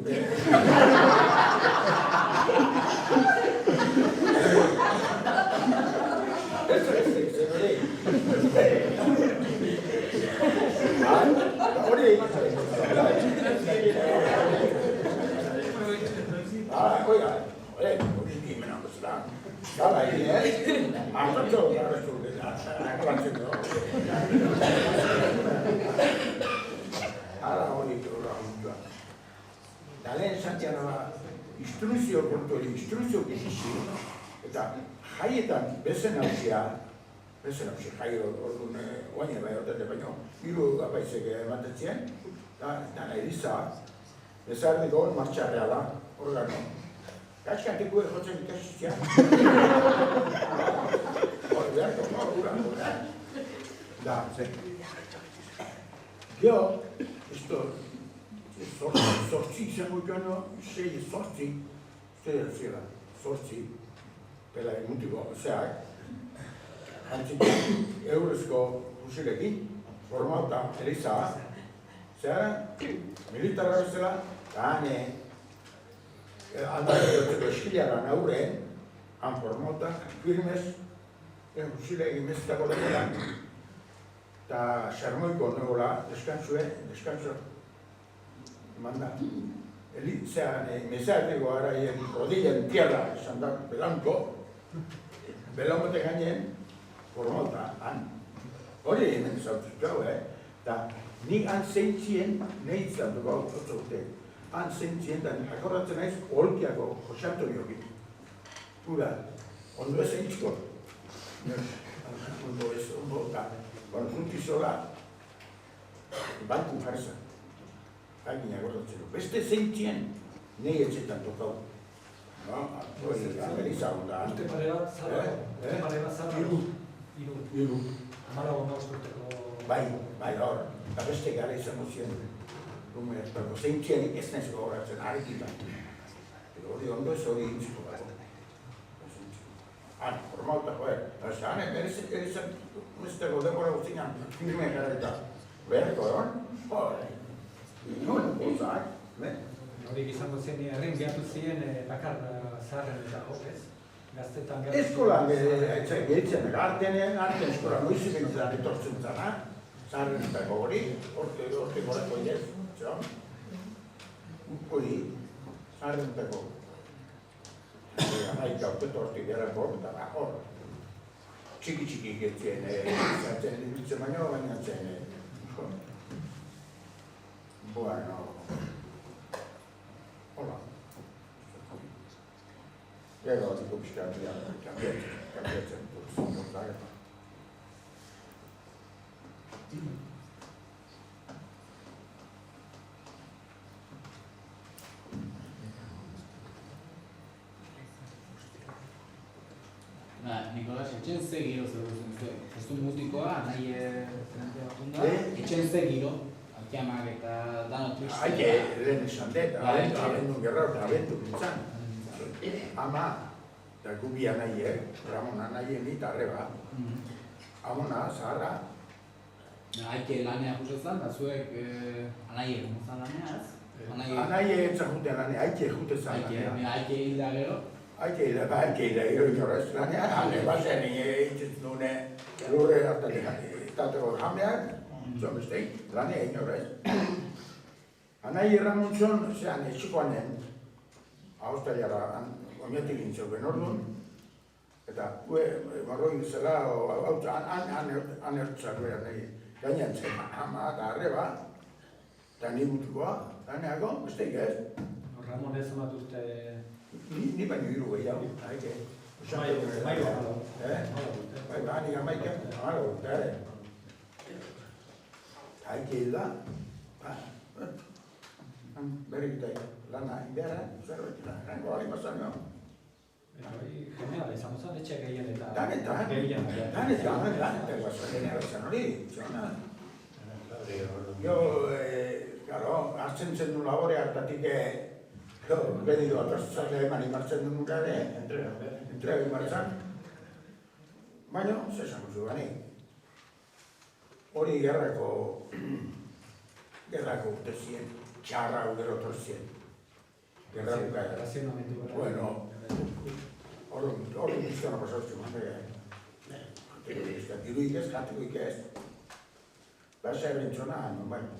hori, oiga, hori gimen hau zela. Gala, astontzo kraiztu, aklatzen du. Hala hori horra hontua. Eta lehen zantian instruzio kontu hori, instruzio gizisi, eta jaietan bezen hausia, jai orduan oaine bai hortate baino, hiru apaizek ematetzien, eta eriza, bezardiko martxarreala, organo. Kaskanteko jotzen ikasizia. Hor beharko, hura. Da, zen. Gero, esto, sortzi izango joan, sortzi, pela mutiko, zeak, antzitik eurezko fusilekin, formauta, eriza, zeak, militarra bezala, eta hane, aldareko eskilaran aurren, han formauta, firmez, fusilekin mezitako lehenan, eta xarmoiko negola, deskantzua, manda. Zean, mezaateko araien rodillen tierra, esan da, belanko, belamote gainen, formauta, han. Hori hemen zautzut hau, eta nik han zeintzien, nehitzan dugu hau, otzute, han zeintzien, eta akordatzen naiz, Olkiako Jose Antoniokin. Hura, ondo ez zeintzko. Bueno, punti sola, banku jarza. Hagina gorrotzeko. Beste zeintzien, nahi etxetan tokau. No? Ameriza onda. Urte pare bat zara. Hiru. Amara urteko. Bai, hor. Eta beste gara izango ziren. Zeintzienik ez nahiz gogoratzen, arekin bat. Hori ondo ez hori intziko bat. Formauta, joder. Erizan, mesteko demora guztinan, firme gara eta. Berko, hori. Nola, gozak. Hori izango zen, herrin gehatu ziren bakar zaharren eta hokez. Gaztetan gehatu ziren. Eskolan gehitzen, arten eskola noizik bintzen etortzen zara. Zaharren eta gogori, orte gorako idez. Hori, zaharren eta gogori. Amaika urte torti gara borta, hor. Txiki getzien, zaten ibiltzen baina zen. Bueno. Hola. Gero batiko pixka kambiatzen dut. Nikolas, etxen ze giro zestu mutikoa, nahi zenentea bakunda, etxen ze giro, alkiamak eta dano triste. Aike, lehen esan dut, abendu gerra eta abendu bintzan. Ama, eta gubi anaiek, Ramon anaien eta arreba. Amona, zaharra. Aike lanea jusezan, da zuek anaiek mozan laneaz? Anaie entzan juten lanea, aike jute zan lanea. Aike hilda gero? Aike hilda gero inorrez lanea, hane bazen egiten dune lurre hartateko jameak, zon besteik, lanea inorrez. Anaie Ramontzon, zean, etxikoanen, Australiara, oinetik gintzeuken orduan, eta marroin zela, han ertzak behar nahi, gainean zen, ama eta arreba, eta ni mutukoa, laneako, besteik ez. Ramon ez amatuzte... Ni baino hiru gehiago, haike. Bai, nik amaiken, amara urte, haike hilda, berrikitai, lana inberra, zerbait, rango gali mazan jo. Generala, izango zen etxe gehien eta... Danetan, guazan generala izan hori, txona. Jo, hartzen zen du labore hartatik, bedido atrastzale eman imartzen du nukare, entrega imartzen. Baina, zesan guzu gani. Hori gerrako urte ziren, txarra gero torzien. Gerra bukaera. Bueno, hori bizkana pasautzen mandea. Diruik ez, katikoik ez. Basa ebentzona, non baino.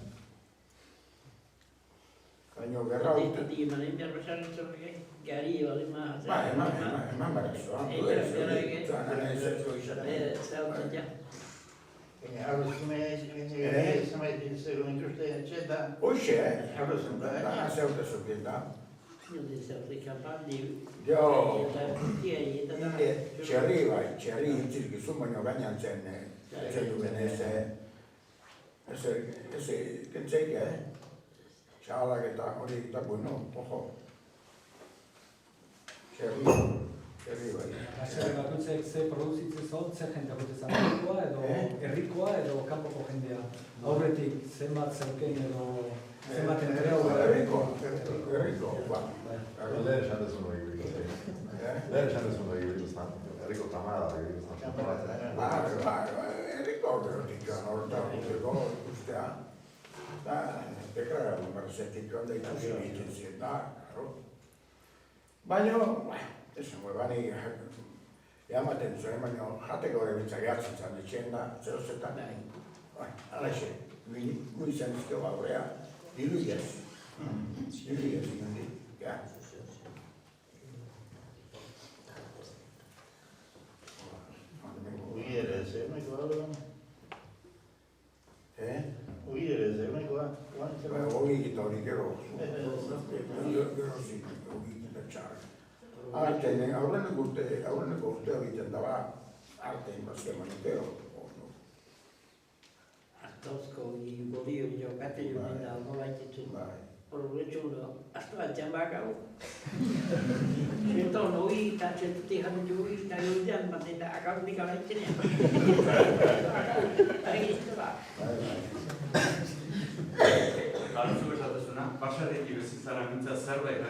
Baina gerra urte. Eman barazo, Oixe, dana zeute zukien da. Txerri bai, txerri hitzirkizun, baina gainan zen duken ez kentzeik, txalak eta hori eta bueno, ojo. Txerri bai. Zer bakoitzek ze produzitzen zon, zer jente gotezan herrikoa edo kanpoko jendea. Aurretik zenbat zeuken edo zenbat entrega. Herriko, ba. Lehen esan dezun hori egituzan. Herriko tamara egituzan. Herriko horretik horretako ustea. Deklara marzetik joan da ikusi egiten ziren da. Baina, esan bani, ematen zuen, baina jateko hori bintzak jartzen zan etxen da, zerozetan. Alaxe, gui izan izkeo gaurea, diluiez. Diluiez inondik, ja. Ui ere zeuneko hau da? Ui ere zeuneko da? Ogi eta hori gero. Gero zik, ogi eta txarra. Aurreneko urte egiten daba, arte inbazioan dute, Astozko godio jokate joan da, nola ititzen. Horretxo, asto altxan bakau. Zerto, noi eta zertutik jaten joi eta joan bat eta akautik ala itzenean. Agiztu da. Galtzu esatezuna, basarik ibezizara mintza zerbait.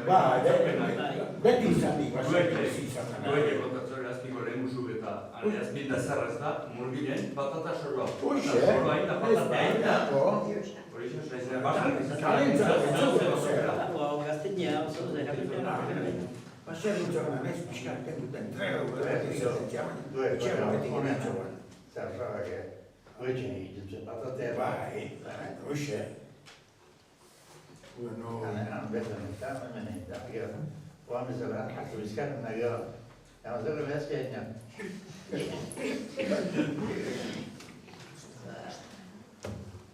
Beti izanik basarik ibezizara. Goek egotatzore azpiko lehen musuk eta azpinda zerra ez da, murgilen patata sorroa. Uixe, Sorroa inda, patata inda. Horixe, zaizera basarik. Gazteña, oso zera. Basarik zara nahiz pixkarken duten trera urteak izaten etxean beti ginen joan. Zerrak, goetxen egiten patatea. Uixe. Bueno, han betan eta, hemen eta, gero. Oan bezala, hartu bizkarren da gero. Eta zer behazkia egin.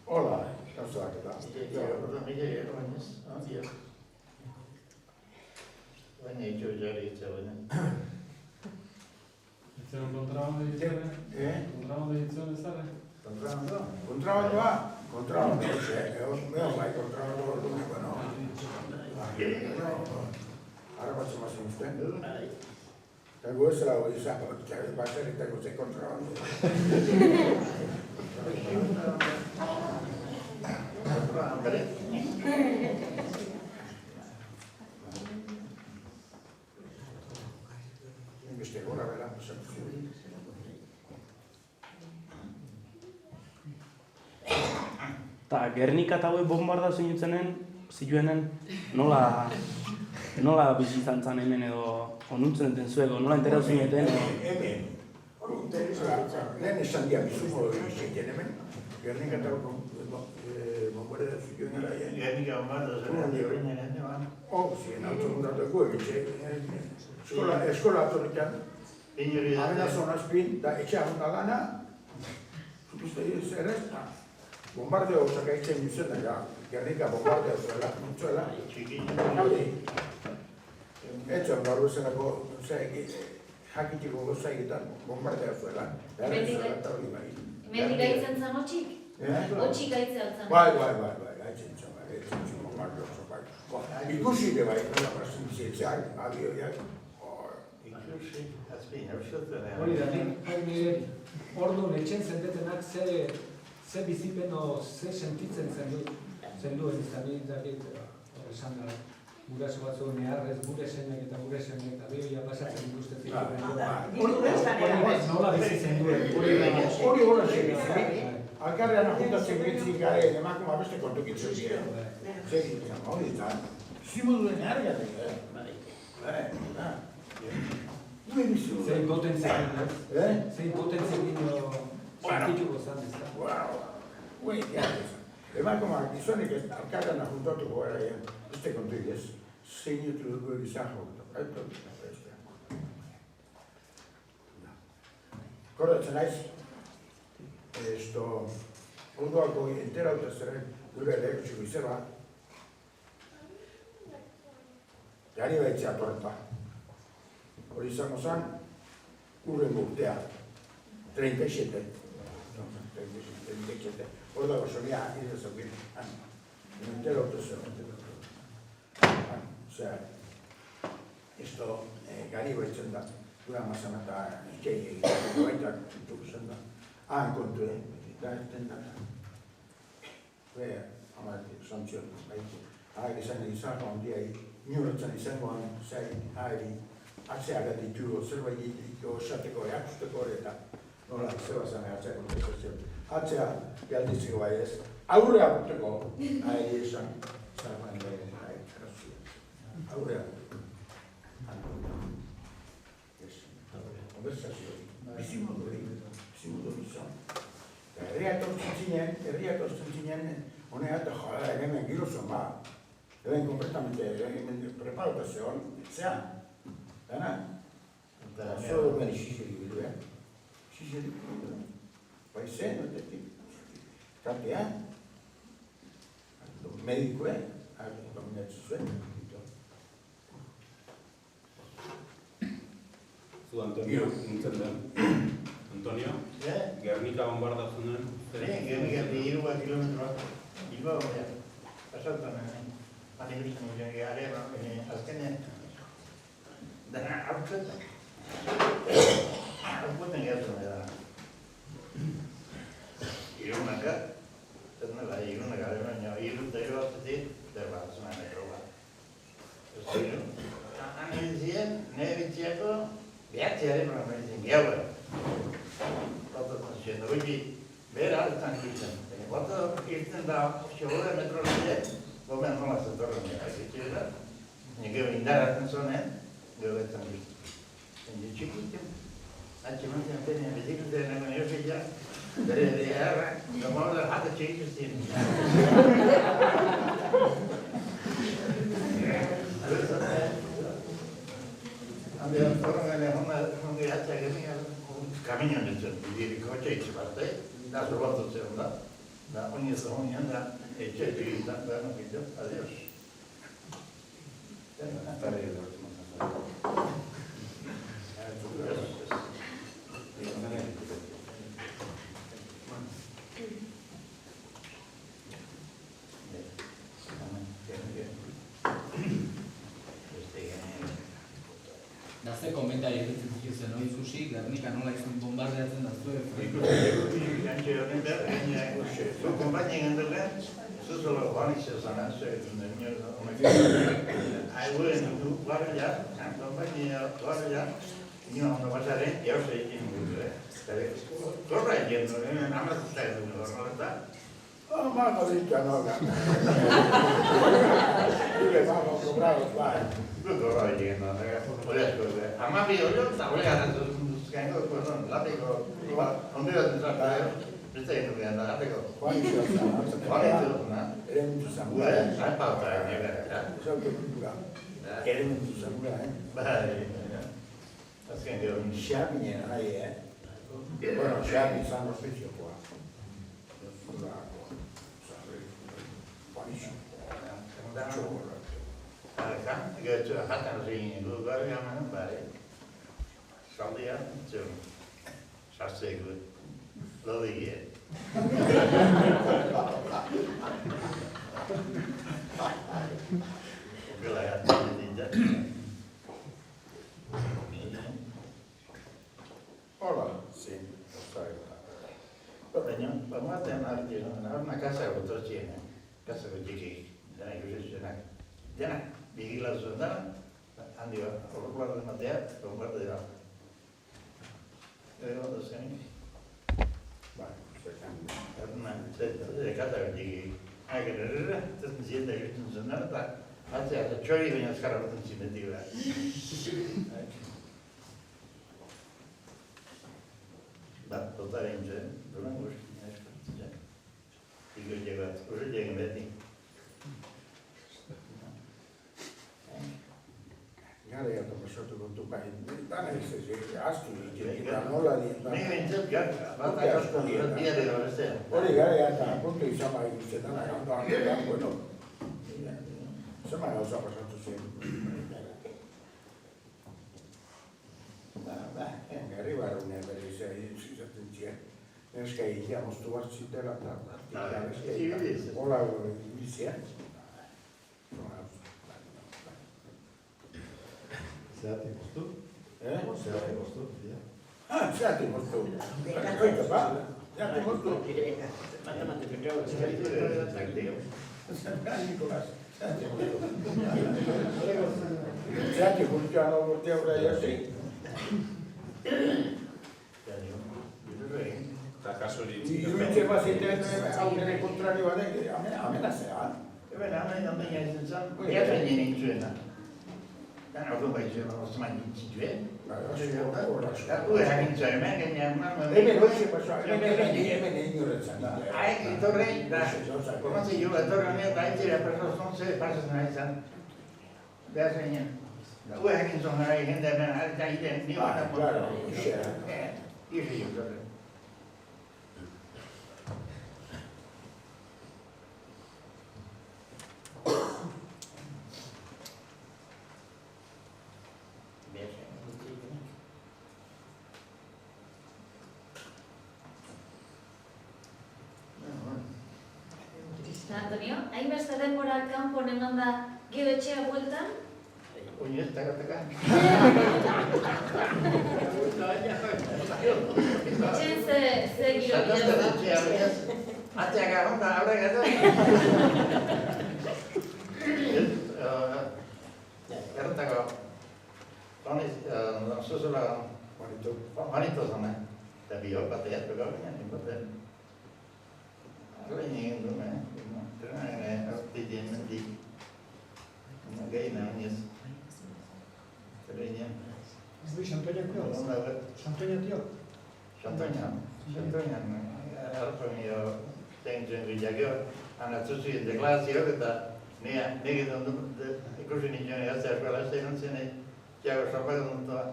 hola, gauzoak eta. Mila gero bainez, ondia. Baina itxo jarri itza baina. Zer kontrabando ditzen? Kontrabando ditzen ez da? Kontrabando? Kontrabandoa? Kontrabando, bai, kontrabando hor dune, bueno. Ara batzu mazin uzten. Eta goezela hori izan, baseritako ze kontrabando. Beste gora bera, Eta Gernika eta hauek bombarda zituenen nola bizi izan zen hemen edo onuntzen enten zuego, nola enteratu zineten edo... Hemen, lehen esan dia bizumo izan hemen, Gernika eta bombarda zituen eraien. Gernika bombarda zituen Zien automundatuko egitxe. Eskola atorrikan, abena zonazpin, da etxean da lana, zutuzte zer ez, bombardeo zakaitzen duzen da, Gernika bombardeo zuela, nintzuela, haude. Etxan gaur ezenako jakitiko goza egitan bombardeo zuela, Hemen gaitzen zan hotxik? Hotxik gaitzen zan? Bai, gaitzen zan, bombardeo zuela. Ikusi ere bai, nola prazen bizitzeak, abioiak. Ikusi, azpin, euskotzen. Hori da, orduan etxen zendetenak ze bizipen o ze sentitzen zenduen izan esan da. Guraso batzu neharrez, gure semeak eta gure semeak eta bioia pasatzen dituzte zituen. Nola bizi zenduen. Hori gora zen, alkarrean ajuntatzen gitzik garen emakuma beste kontukitzen ziren. Zegin, hori eta, zimuduen nehargatik, Zein potentziak sentituko zan ez da. Emakumak gizonik alkarrean ajuntatuko gara beste kontuik ez, zeinetu dugu egizan jokatu. Kordatzen naiz, orduako enterauta zeren gure elektriko izeba, gari baitzea torpa. Hori izango zen, urren urtea, 37. Hor dago sonia, irezokin, enterauta zeren. Osea, gari baitzen da, gura mazan eta ikei egiten, baitak zen da. Kontuen, da eten da. Amatik, zontzion, baitu. Izan izango handiai, nioratzen izangoan, atzeak ditugu, zerbait osateko, eakusteko eta nola, zeba zane atzeak kontezatzen. Atzea, galditzeko bai ez, aurrea guteko, esan, zerban bai, aurrea. Konversazio, bizimodu izan. Herriak tortzen zinen, honea eta joa, hemen girozuan ba. Hemen kompletamente preparata zegoen, zean. Dana? Zoro meni xixerik bidu, Xixerik bidu. Bai zen, otetik. Katea. Medikoe, dominatzu zuen. Zu Antonio, nintzen den. Antonio, Gernika bombardatzen duen. Gernika 3 kilometroak, Bilbao baina, pasautan, hane guztien guztien garen, azkenean, dena hartzen, hartzen gertzen da. Irunaka, baina iruntairo batzetik, berba, zuen metro bat. Han egin nire bitziako, behatzearen programaritzen gehiago. Batatzen ziren, hori behar altan egiten. Bata egiten da, xogore metro lehien, gomen nola zetorren gara egiten da. Gero indaratzen zonen, gero betzen egiten. Ende txikiten, atxe mantzen penean bezikutzen nagoen erofila, bere erra, normala da jata txikituzten. Handean zorren hongi atzak egin, kaminion ditzen, bidirik hotxe itxe parte, da zorbatzutzen da, da oinez da honian da, etxe egiten da, nokiten, adios. Atare edo, Ze komentario egiten zituzen, no ikusi, Gernika nola izan bombardeatzen da zuen. Gantxe honen behar, zuen kompainia genduken, zuzolo joan izan zuen, haiguen du guardia, kompainia guardia, nio ondo basaren, jauz egin gudu, zorra egin du, amazuzta edu gorro eta. Mago dicho noga. Dile, vamos, cobrados, bai. Gorro egin du, amabi hori eta hori gara duzkaino, lapiko, ondiratzen zaka, beste egin dukean da, lapiko. Juan izuzuna. Ere mutu zamura, Zapauta, Zauke kultura. Ere mutu zamura, Bai, azken gero. Xabinen, nahi, Bueno, Xabin izan ospiziokoa. Gero jatan zin lugar gaman, bai. Saldia, zeu. Sartzeko. Lodige. Gela jatzen dintzen. Hola, sí. Baina, bamaten hartzen, horna kasako tortxien, kasako txiki, denak ikusizenak. Denak, bigila zuen dara, handi bat, horrela den matea, bombardea. Ego, dozkenik. Bai, zekan. Horna, kasako txiki. Hagen errera, zezen zientak ikusten zuen dara, eta batzea, eta txori baina azkarra batzen zimetik da. Da, total egin zen, duran guzti, neskartzen. Iko llegat, urri llegin beti. Gara jatu pasatu kontu bai, dana izaz, astu ditzen, nola ditzen. Nik bintzat, bat asko diare da bestean. Hori gara jatu, kontu izan bai guzti, dana gandoan, bueno. Zema gauza pasatu zen. Herri barrunean bere izaten ziren. Neska egitea moztu bat zitela eta hola ibizian. Zeati moztu? Zeati moztu, ja. Zeati moztu. Koita ba? Zeati moztu. Nikolas. Zeati moztu ano urtea ura jasi. Eta kasurik. Iruditzen baziten aurrene kontrario batek, amenazea. Eben, hemen izan zen, behatzen nien zuena. Dan ordu baitzen, osman nintzituen. Ue hakin zuen, hemen genean, hemen hoxe pasua, hemen inoretzen da. Haik, etorre, da, konozi jo, etorre honen, da itzera persona ze pasatzen ari zen. Behaz genean. Ue hakin zuen gara jende hemen, eta iten, ni bat apon. Claro, isera. Ise jo, torre. denbora kanpon eman da gero etxea bueltan? Oinez, taka. Etxean ze giro bila? Atxaka, honda, aurre gato. Erretako, zuzula manito zana, eta bio bateat, bego ginen, inboten. Arre nien du, trenaren aurtitien mendik. Geina, oinez. Zer nien. Ez du xantoinak dio? Xantoinak dio? Xantoinak. Arpo nio, tentzen gilakio, anatzuzien deklarazioak eta nire ikusi nintuen egatzea laste nuntzen, Tiago Zapata nuntua,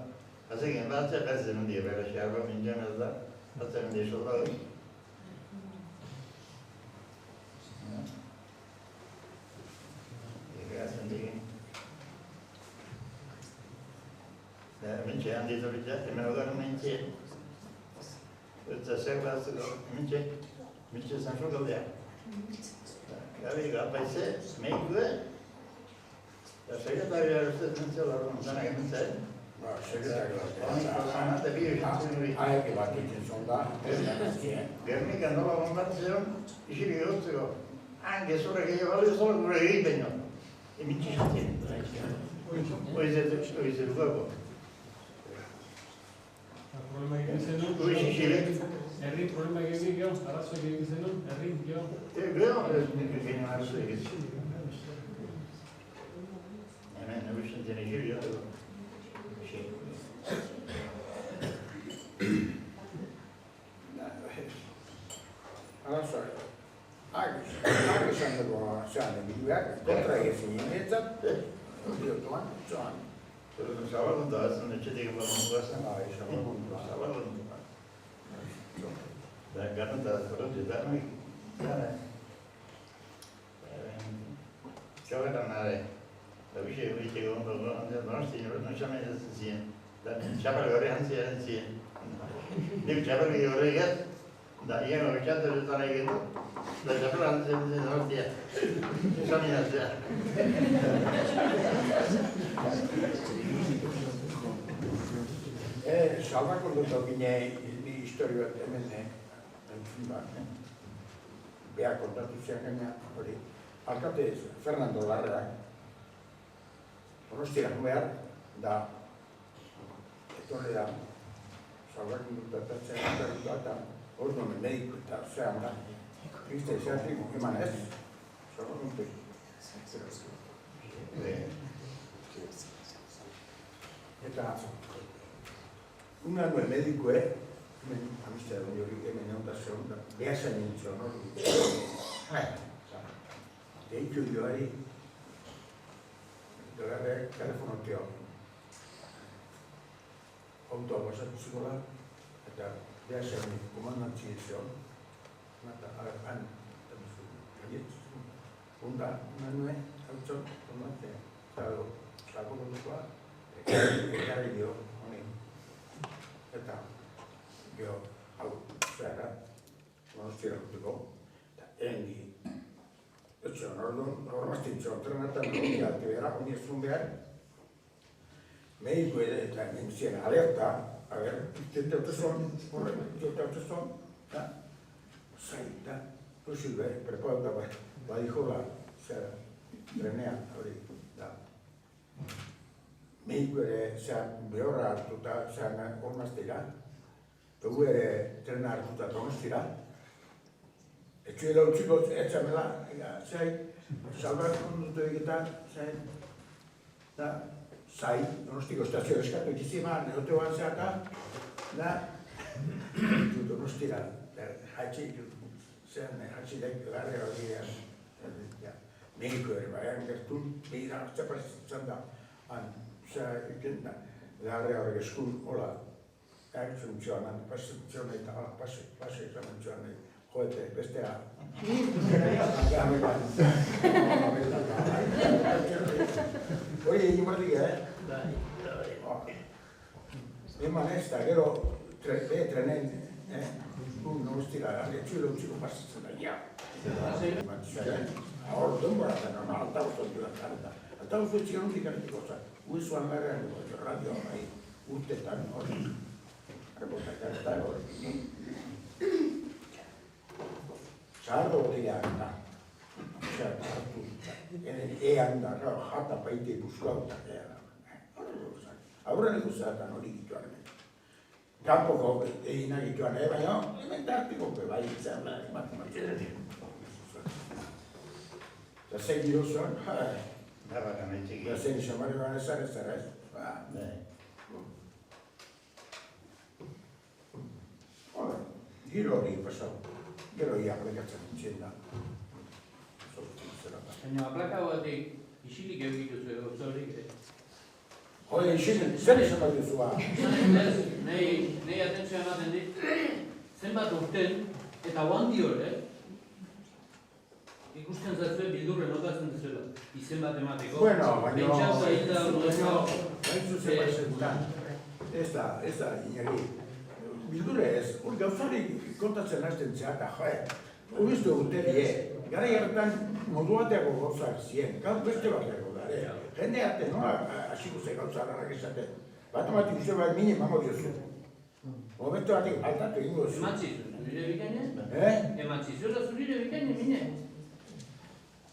hazekin batzea gatzen hundia bera xarro nintuen ez da, batzen hundia soldadu. Egatzen digin. Hementxe handitu bitza, hemen ogarren nintxe. Eta zer batzeko, hementxe zanxo galdea. Gabi, gapaize, meikue. Eta sekretarioa ustez nintzela zanak ementzen. Sekretarioa. Eta bi egitzen hori. Aeke bat egiten zonda. Gernika nola bombartzeon, isiri gotzeko. Han gezurra gehiago balio zola gure egiten jo. Emitxe zatzen. Oizet guapo. Problema egin zenun? Herri problema egin gero, arazo egin zenun, herri gero? Gero, ez egin arazo egin. Hemen, nebizten zene giro, Arazoa, agizan dugu zean egiduak, kontra egin niretzat, diotuan, zoan. Zabalundu azan, etxetik epamundu azan. Zabalundu. Garanta zorotzi eta noi. Txabetan nare, bixe egiteko ondo donosti nire txamen ez zien. Txapel gore hantzia zien. Nik txapel gore egat, da iengo bitxatzen dutan egin du, da txapel hantzia donostia. Txaminazia. Salbako dut gine historio bat hemen entzun bat. Beha kontatu zean gaina hori. Alkate Fernando Larreak Donostira behar da etorri da salbako dut atatzen eta hori nomen mediko eta zean da. Kriste zeatik eman ez, salbako dut. Eta una nuen medikue, hemen amistea hori hemen egon da zegoen da, behazan nintzen hori. Deitu joari, dolarreak telefonotio. Autoa basatu zikola, eta behazan komandantzi zion. Eta han, onda, una nuen, hau txon, komandantzea. Zalko kontukoa, ekarri dio, eta geho, hau, zera, Donostira gutiko, eta engi, etxean, hormaztintxo, entrenetan, honi ez zuen behar, mediko ere, eta nintzien alerta, tete hautezon, zaita, posible, preparatuta badijola, zera, trenean, hori, da. Mediko ere, zean, behorra hartuta, zean, hormaztira, dugu ere, trena hartuta Donostira, etxuela utziko etxamela, zai, salbak kondutu egitan, zai, Donostiko estazio eskatu ikiziman, egoteoan zeata, Donostira, hatxilek garre hori mediko ere, baian gertu, behira, txapazitzen da, garre hori eskun, hola, funtzionan, pasitzione eta pasitzione, joete, bestea. Hori egin barri, eman ez da, gero, trenen, Donostira, etxuela utziko pasitzen da, ja. hor denbora zen, altavoz joan jarreta. Altavoz etxik handik artiko zen, uizuan garrean radio nahi urtetan hori. Reportak eta hori. Zahardo boteia eta hartu, ean da, jata paite buskautak aurren ikusetan hori gituan. Kampoko egina gituan, baina elementartiko bai izan, eta zein giro zuen, eta zein izan barri baina ezar ez zara ez. Giro hori pasau, gero ia aplikatzen nintzen da. Baina aplaka batik isilik egitu zuen gauza hori. Hoi, isilik, zer izan bat duzua? Nahi atentzioa ematen dit, zenbat urten, eta guandi hori, ikusten zatzue bildurren notatzen duzuela, izen bat emateko. Bueno, baina... Bentsauza hilda urdueko... Baina zer zetan, ez da, inari. Bildurre ez, gauzarik kontatzen hasten zeata, ubiztu urterie, gara jarretan modu bateako gauzak ziren, gauz beste bateako gare. Jende arte, nola hasiko ze gauza harrak esaten. Bat amatik uste bat mini emango diozu. Momentu batik altatu egingo zu. Ematzizu, zurire bikainez? Ematzizu da zurire bikainez, mine?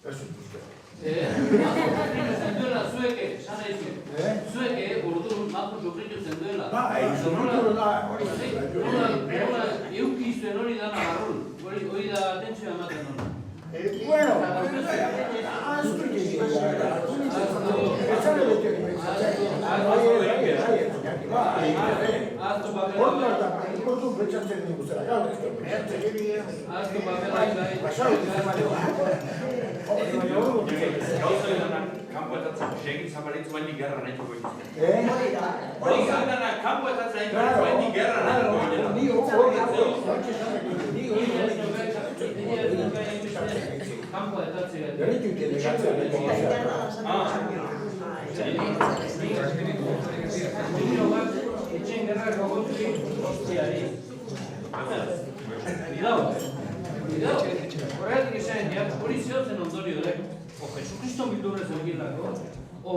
Ez uste. Zenduela zueke, sana izin. Zueke, urdu malko sofritu zenduela. Nola eukizuen hori dana barrul. Hori da atentzioa ematen hona. Bueno, kanpoetatzen segin zabalitzu bain gerra nahi dugu egiten. Hori gana kanpoetatzen bain gerra nahi dugu Campo de tatzea. Etxen gerra rogotuki hostiari. Bidao. Horregatik esan, hori zehotzen ondorio dek. O Jesukriston bildurrez egilako, o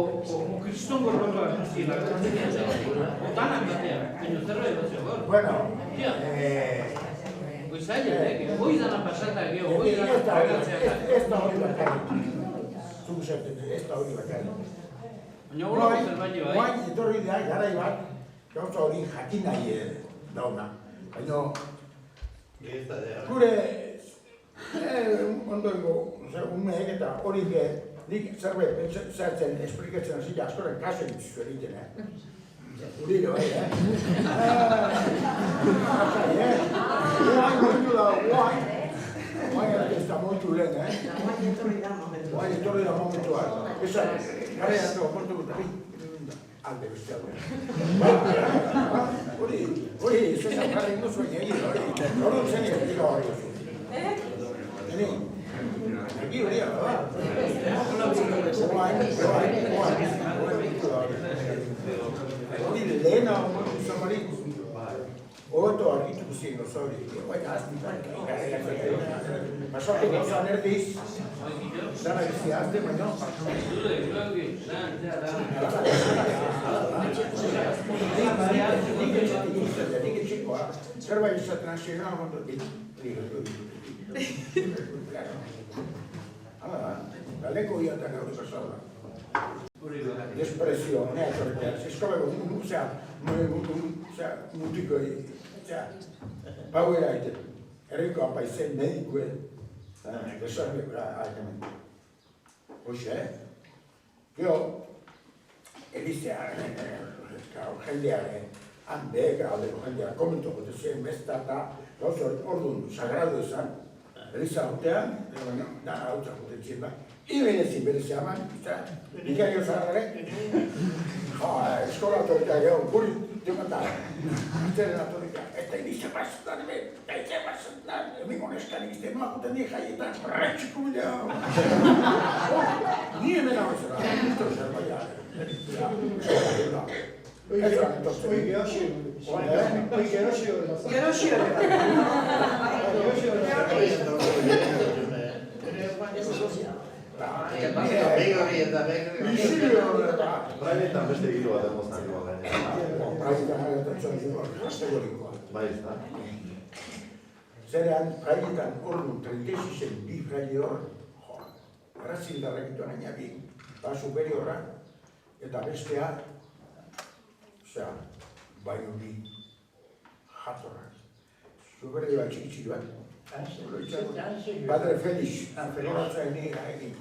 Kriston gorrokoak zilako. O tanak batean, baina zerra edatzea gaur. Bueno, Goizaile, hoi dana pasata geho, hoi dana pagatzea. Ez da hori bakarrik. Zugu zerten, ez da hori bakarrik. Baina hori zerbait bai. Guain, etorri da, garai bat, gauza hori jakin nahi dauna. Baina, gure, ondoengo, umeek eta hori nik zerbait zertzen esplikatzen hasi askoren kaso egitzu egiten, Urilo, Guain ez da momentu lehen, Guain etorri da momentua. Esa, gara eratzeko portu gutari, alde beste alde. Hori, zezan gara ingo zuen egin, hori zen egin hori. Zeni, egi hori da. Hori lehena izan barik, oto argituko ziren gauza hori, baina azpitan, basoak gauza nerdiz, zara bizi azte, baina nik etxekoa, zerbait izaten hasi gara, galeko hiatan gaur pasaura. Despresio, eskolako, mutiko, pauera egiten, herriko apaizen medikue, esan haikemen. Hoxe, gero, elizea, jendearen, hande, graudeko jendearen, komentoko zen besta eta orduan sagrado izan, eliza hotean, dana hautza juten zien da. Ibenezin berezia eman, ikario zaharrare, eskola atorika geho, guri demanda, iteren atorika, eta inize pasetan, eta ite pasetan, emingo neskanik izte, noa juten di jaietan, retxiko bidea. Ni hemen hau zera, ito zer baina, Praidetan beste giro bat emoztan joa gainera. Praidetan agatzen zuen rastegorikoa. Bai, ez da. Zerean, praidetan ordu 36 bi fraile hor, errazildarrak ituan ainabi, ba superiorra, eta bestea, osea, bai hori jatorra. Superior bat txiki bat. Padre Felix, horatzen egin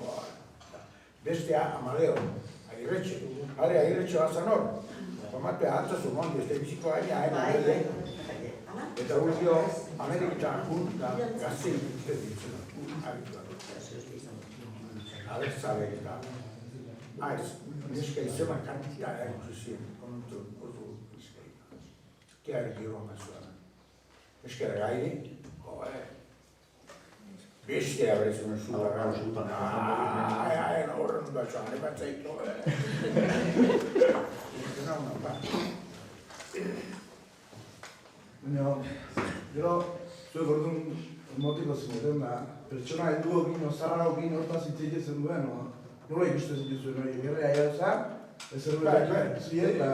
bestea Amadeo, Agirretxe. Agirretxe bat zan hor. Tomatea hartzazu mondi, ez da biziko aina, eta urtio Ameriketan junta gazei uste ditzen. Abertzale eta neska izema kantita zuzien, kontu ordu izkei. Keare giro mazuana. Eskera gairi, bestea berezun zua gauzun. Horren da txane bat zaito. Baina, gero, zuek orduan motiko zineten da, pertsona helduokin, ozarraokin hortaz hitzeite zen duen, nola ikusten zituzuen hori, gerrea jauzan, ez erruetan zien, eta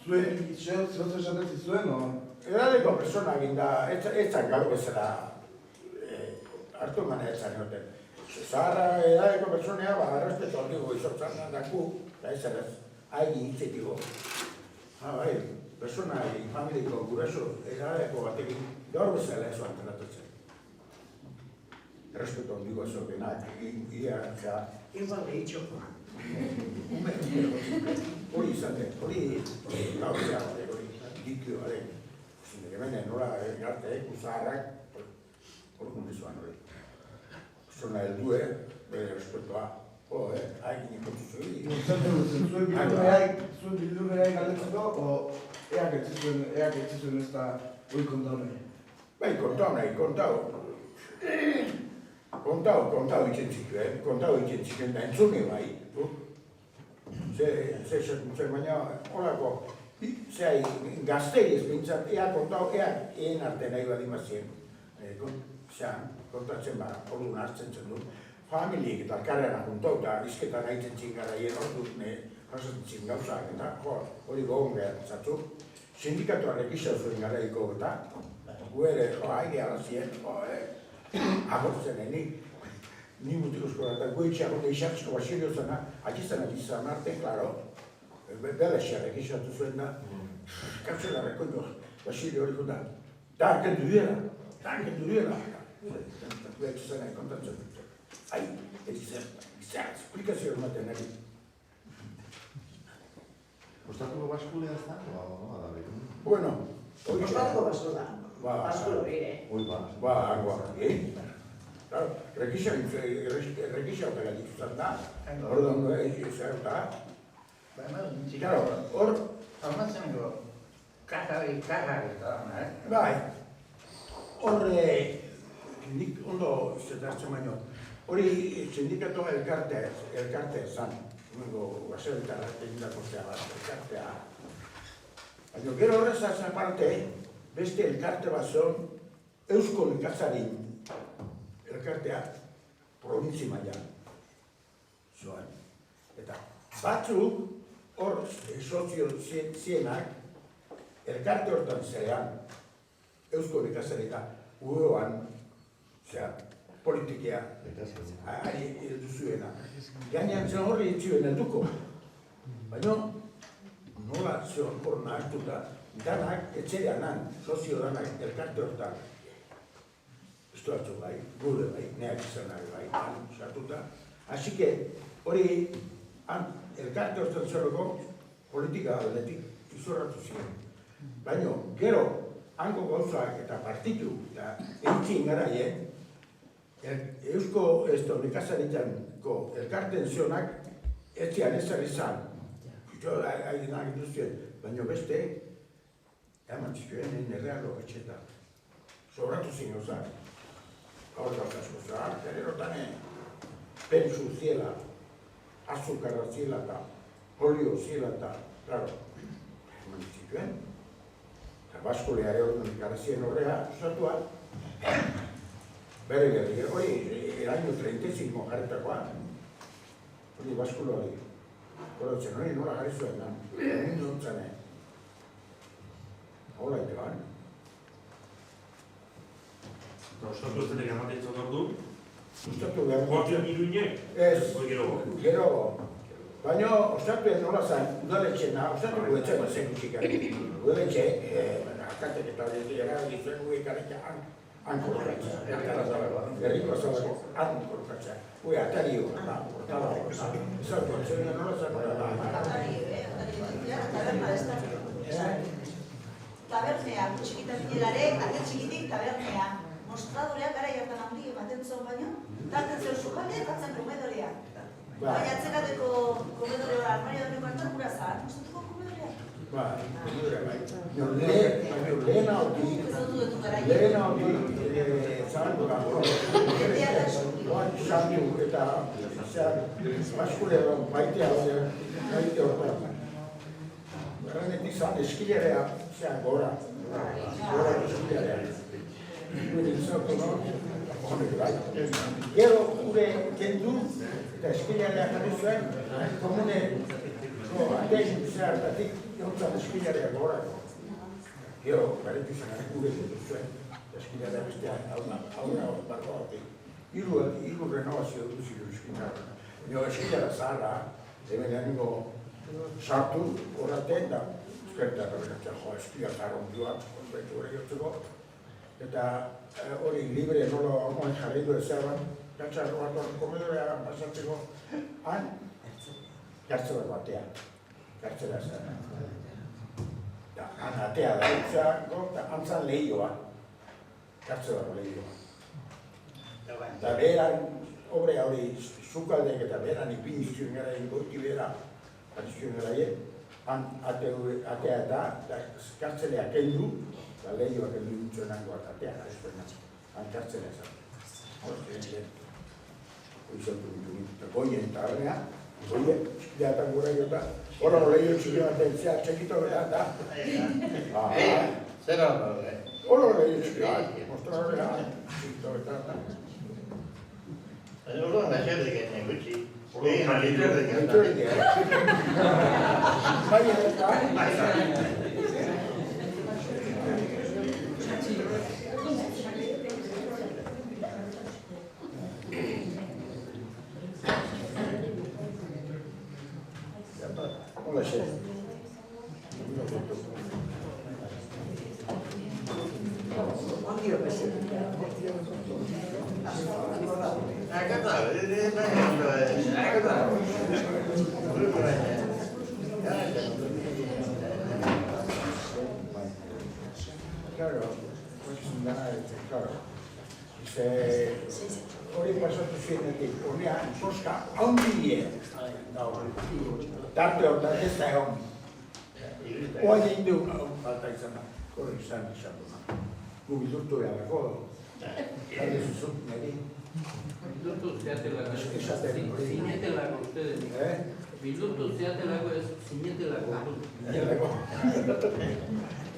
zuen zehotze esaten zizuen, Edadeko persona egin da, etzak gaur bezala hartu emana etzak noten. Zaharra edadeko personea, respeto handigo izortzan daku, eta ez errez, haini hitzetiko. Bai, persona egin, familiko guraso, edadeko batekin, gaur bezala ez antelatzen. Respeto handigo ezokenak, iria, igual gehitxoko. Hori izaten, hori gauzea batek, hori dikioaren. Hemen nola garteek, uzaharrak, hori kundizuan hori. Zona heldue, bere respetua, hain ikontzu zuen. Zuen bildurreaik galdetzeko, eak etzizuen ez da hori kontau nahi? Bai, kontau ikentzikuen da entzune bai. Zer baina horako, zehai gaztei ez bintzat, ea kontau, een arte nahi badimazien. Kontatzen ba, orduan hartzen zen du. Familiek eta karrean apuntau eta izketan haitzen txingara hien orduan jasatzen txin gauzak eta hori gogon behar zatzu. Sindikatuan rekisa zuen garaiko eta gu ere haide alazien, agortzen ni mutikosko eta gu itxagote isartzko basirio zena, atxizan atxizan arte, klaro, belexia rekisatu zuen da, kartzelarreko jo, basirio hori da, da arkendu duela. Etxizan nahi kontatzen dut. Esplikazio ematen nahi. Ostatuko baskulea ez da? Bueno, Ostatuko baskula. Baskulo bire. Claro, rekisa eta gatitu zan da. Orduan zer da. Claro, hor... Formazeneko kajari eta bai. Hor, nik ondo zetartzen baino, hori sindikatoa elkartea zan. Baserritarra egindako zea bat, elkartea. Baina gero horrezaz aparte, beste elkarte bat zon, Eusko Nekazari elkartea provintzi mailan zoan. Eta batzuk hor sozio zienak elkarte hortan zerean, Eusko Nekazari eta ueoan, politikia ari duzuena. Gainean zen horri itzioen helduko. Baina nola zion hor nahaztuta, danak etxereanan, sozio danak elkarte hortan. Estuatzu bai, gure bai, neak izanak bai, sartuta. Así que hori elkarte hortan zerroko politika aldetik izorratu ziren. Baina gero, hango gauzak eta partitu eta entzin garaien, Eusko Nekazaritzanko elkarten zionak etzian ezer izan. Haidenak induzien, baina beste, eman zikuen errealo etxetan. Sobratu zin gauzak. Gaur gauzazko zahar, erotan pensu ziela, azukarra ziela eta polio ziela eta, claro, eman zikuen. Baskulea horren garazien horrea, usatua, bere hori, eraino 35 jarretakoa, hori baskulo hori. Korotzen hori nola gari zuen da, egin duntzen. Hola ite garen. Ostatu zenek amatetzen ordu? Ostatu behar. Joakion iruinek? Ez, gero. Baina, ostatuen nola zen, udaletxena, ostatu guetzen zekusik egin. Udaletxe, akatek eta hori gara egiten gu ikarekia han kolokatzea. Herriko zabako han kolokatzea. Ue, atari hori, ezautu, zegoen nola zen nola da. Tabernea, txikita zinelare, ate txikitik tabernea. Mostradorea gara jartan handi ematen zuen baino, tarten zeu sukalde, tartzen komedorea. Baina atzekateko komedorea, armario deneko hartan gura zahar, mostatuko komedorea? Komedorea bai. Lehena hori, zahantu dago. Santu eta baskulero maitea horretan. Errenetik zan eskilerea, gora eskilerea. Gero gure kendu eta eskilerea jarri zuen, komuneko atein zehartatik jontzat eskilerea gorako. Gero, garetu zen gure kendu zuen, eskilerea bestea aurra barko batik. Iru renovazio duzilu eskilerea. Eskilera zaharra, hemen animo sartu horreten da, eskerta erreberatzen joa eskilerea zaharra ondioak, onbaitu hori jotzeko. Eta hori libre nola hormoen jarri du ezaban, gatxarro bat komedorea pasatzeko, han, gartzela batean, gartzela zen. Han atea da utzago, eta antzan lehioa, gartzela lehioa. Eta beheran, obrea hori zukaldek eta beheran ipinizioen gara goiti behera, patizioen gara han atea eta gartzelea kendu, eta lehioak egin dutxoenango atean, han kartzela esan. Hoizatu ditu goien eta arrea, goien, txikileatan gura jota, hori lehio txikio baten zea txekito gara eta. Zer hori? Hori lehio txikio bat, mostra horrela, txikito eta. Orduan da xerdik egin gutxi. Egin aliterdik egin. Aliterdik egin. Bai eta. Hola, chef. Claro, hori pasatu zinetik, horrean poska handie. Tarte hortan ez da egon. Oa egin du, falta izan da, hori izan da. Gu bildurtu beharako, jarri zuzut, niri. Bildurtu zeatelako, zinetelako ustedes. Bildurtu zeatelako ez zinetelako.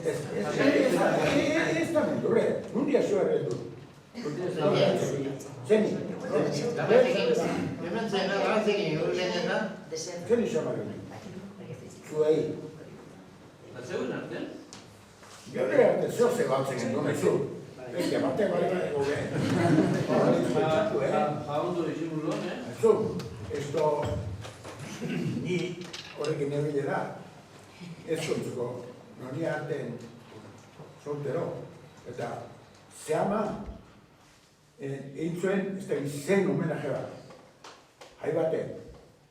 Ez da bildurre, nundia zua erretu. Zeni. Hemen zena gazegin urgenen da? Zeni zama ginen. Zuei. Zeuen artean? Gure arte zeo zebatzen gendu nahizu. Eke, bate bale gobe. Jaundu izimulon, Zu, esto ni horrekin nebilera. Ez zuntzuko, noni arten soltero. Eta zeama egin zuen, ez da zen homenaje bat. Jai baten.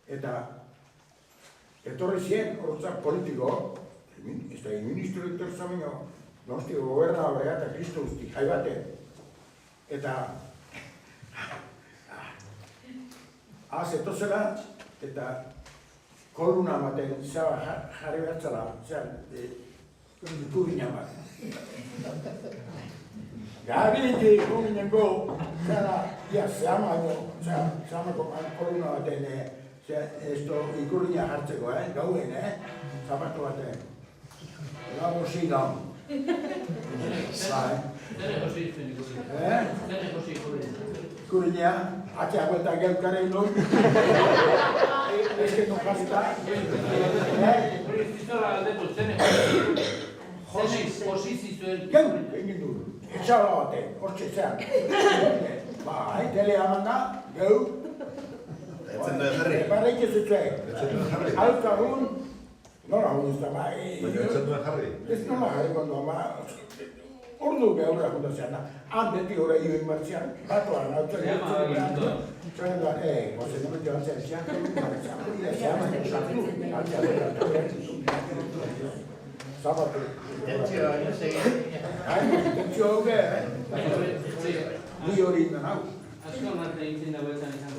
Eta etorri zien horretzak politiko, ez da ministro Victor Zamino, nosti gobernadora eta Kristo guzti, jai baten. Eta etozela, eta koluna baten zaba jarri behatzala, kubina bat. Gabiletik kuminengo, zehamako koluna baten, ikurriña jartzeko, gauen, zapatu baten. Gabo zidan. Zene josi ikurriña? Ikurriña, Atzea buelta geukaren non. Ez que non jasita. Hori ez dizora galdetu, zene posizizuen. Geu, egin du. Etxala baten, hortxe zean. Bai, telea manda, geu. Etzen duen jarri. Eparreik ez zutzue. Alkagun, nola hon ez da, bai. Baina etzen duen jarri. Ez nola jarri kondo, ama. Ordu behurra juntazean da. Han beti horre hio inmartzean, batuan, hau txori. Txori duan, gozen nometu altzea etxean, Zabatu. Tentzio, baina segin. Tentzio hauke, Ni hori indan hau. Asko narte intzin da beltzan izan.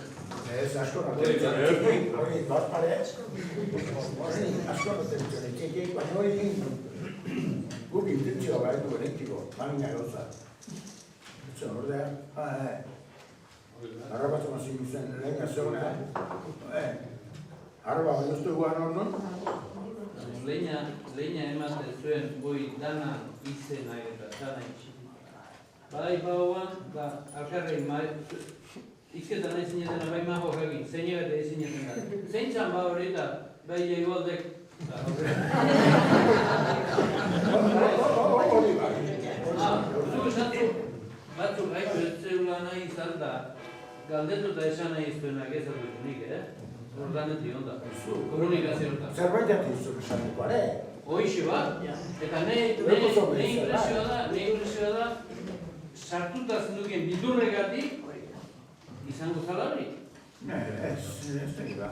Ez, asko narte hori bat pare. Hori, asko narte txekeik, baina hori guk intentzioa behar du benetiko, mamina gauza. Etzen ordea, harrapatu mazin zen lehen zegoena. Harba, baina uste guan orduan? Leina ematen zuen boi dana izena eta dana itxi. Bai bauan, alkarrein izketan nahi zinetena bai maho egin, zein ebete izineten da. Zein txan ba hori eta bai jaigualdek. Hori bai. Batzuk haitu ez zeula nahi izan da, galdetuta esan nahi iztuenak ez nik, ordaneti onda, komunikazio hortan. Zerbait jati izuk esan dukoare. Hoixe bat, eta ne impresioa da, sartuta zenduken bildurregatik, izango zalarri? Ez tegi ba.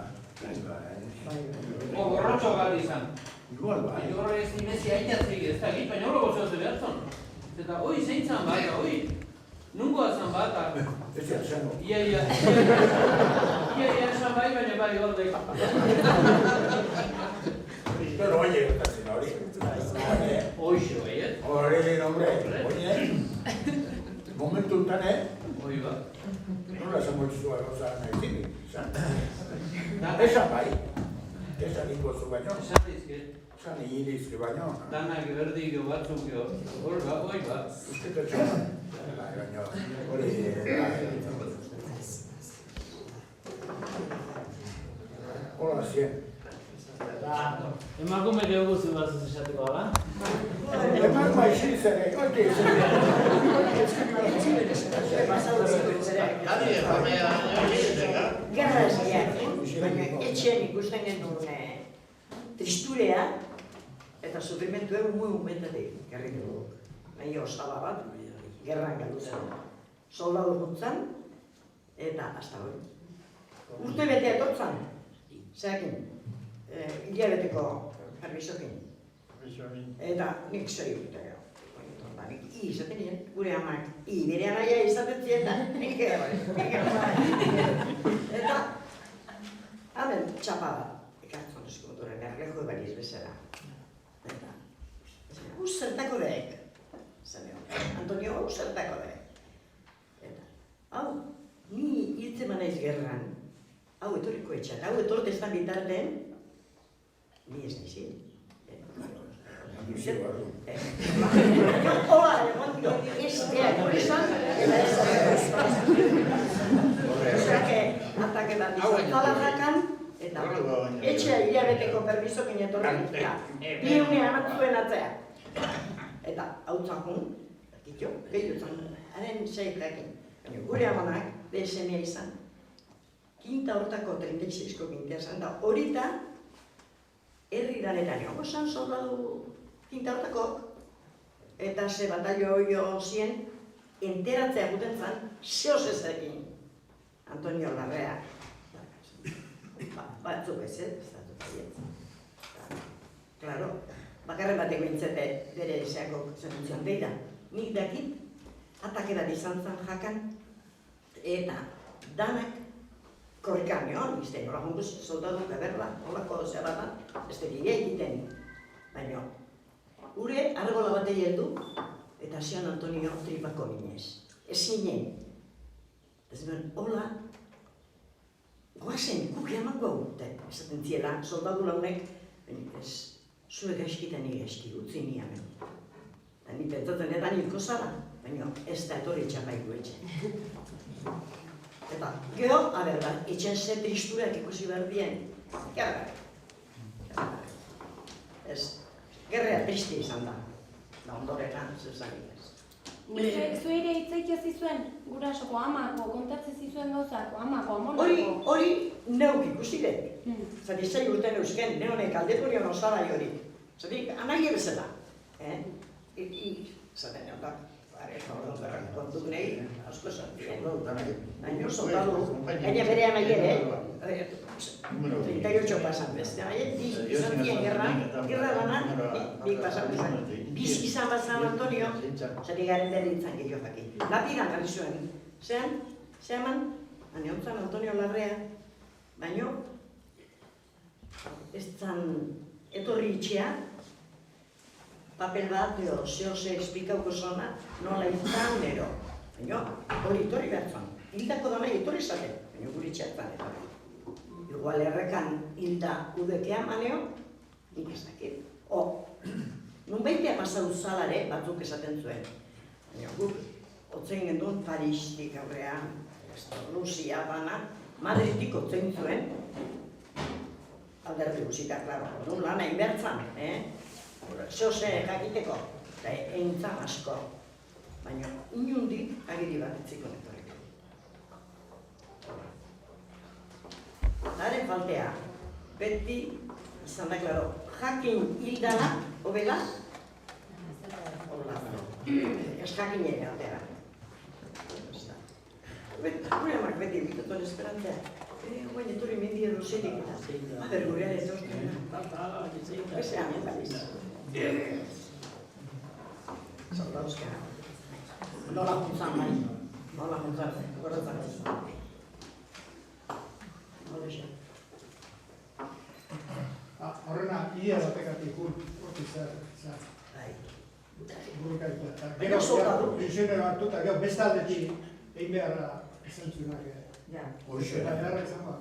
O borrotxo gali izan. Igual ba. Horre ez nimezi aitatzegi ez da git, baina horro gozote behartzen. Eta hoi zein zan bat, hoi? Nungoa zan bat, ez zan. Ia esan bai, baina bai hordek. Pero oie, gertatzen hori. Hoixe bai, Hori, hombre, oie. Momentu untan, Hoi ba. Nola esan moitzua gauza nahi zinik, izan? Esan bai. Esan ikozu baino. Esan dizke. Esan iridizke baino. Danak berdik batzuk hor ba, hoi ba. Uzketo txoman. Baina, hori... Hola, zien. Emakume gehugu zu bat esateko ala? Emakume aixin zere, oite izan. Gerra eziak, baina etxean ikusten genuen tristurea eta sufrimentu egun momentatik gerri dugu. Nahi osaba bat, gerran galduzen. Soldadu juntzan eta hasta hori. Urte bete etortzan, zeakin, hilabeteko permisokin. Eta nik zoi urte gero. Nik izaten nien, gure amak, bere anaia izaten zieta, nik eta, hamen txapada, ekartzen eskumotoren erlejo ebariz bezala. Eta, zertako deek, Antonio, zertako deek. Eta, hau, ni hiltzen manaiz gerran, hau etorriko etxan, hau etorteztan bitarten, ni ez nizien. Hola, hori zan, eta ez atake bat izan jakan, eta etxea hilabeteko permisokin etorren, bi unea amatzuen atzea. Eta hau tzakun, gehiago zan, haren zeitakin. Gure amanak, BSM-a izan, kinta hortako 36ko kintea zan, da horita, herri danetan egon zan soldadu kinta hortako, eta ze batallo jo zien, enteratzea guten zan, zehoz ezekin. Antonio Larrea. Batzuk ez, ez dut baiet. Claro, bakarren bateko intzete bere ezeako zenutzion beida. Nik dakit, atake bat izan zan jakan, eta danak korrikanean, izte, nola jonkuz soldadu beberla, holako zerratan, ez dira egiten. Baina, ure argola batei heldu, eta San Antonio tripako binez. Ez zinen. Ez duen, hola, goazen, kuki amako hau, esaten ziela, soldadu launek, ez, zuek gaizkita nire gaizki, utzi ni hemen. Eta ni pentsatzen edan hilko zara, baina ez da etorri txapaiku etxe. Eta, gero, etxen ze tristurak ikusi behar dien. Gerra. Ez, gerrea triste izan da. Da ondorena, zuzagin ez. Zueire hitzaik zizuen, gurasoko amako, kontatzen zizuen gauzako, amako, amonako. Hori neuk ikusi dut. Zati 6 urte neuzken, neonek aldepurion osabai hori. Zati, anai ebezela. Zaten neotak, kontuk nahi, asko esan. Baina soldadu, gaina bere anai ere, 38 pasan beste. Izan zien gerra lanan, nik pasan bezan. Biz izan bat San Antonio, zari garen behar ditzan gehiago jakin. Lapidan gari zuen. Zeman, anion San Antonio larrea, baino, ez zan etorri itxea, papel bat, zehose esplikauko zona, nola izan nero. Baina, hori etorri behar zan. Hildako da nahi etorri zaten, baina guri txertan etorri. Igual errekan hilda udekea maneo, nik ez dakit. Nun baitea pasau zalare, batzuk esaten zuen. Baina guk, otzein gendun Paristik aurrean, Rusia, Bana, Madridik otzein zuen, alderdi guzika, klaro, nun lan egin bertzan, zehose jakiteko, eta eintzan asko. Baina, inundik agiri bat etziko netorek. Daren faltea, beti, izan da, klaro, jakin hildala, obela, ez jakin ere altera. Gure amak beti egiteton esperantzea. Guain etorri mendi edo zerik eta aber gurean etortzena. Ese amen baliz. Zaldauzka. Nola juntzan bai. Nola juntzan. Gorrotzan. Nola xe. Horrena, idea batekatik urti zer. Burukaita. Gero pensionero hartu eta gero beste aldetik egin beharra izan zuenak. Hoxe. Eta beharra izan bat.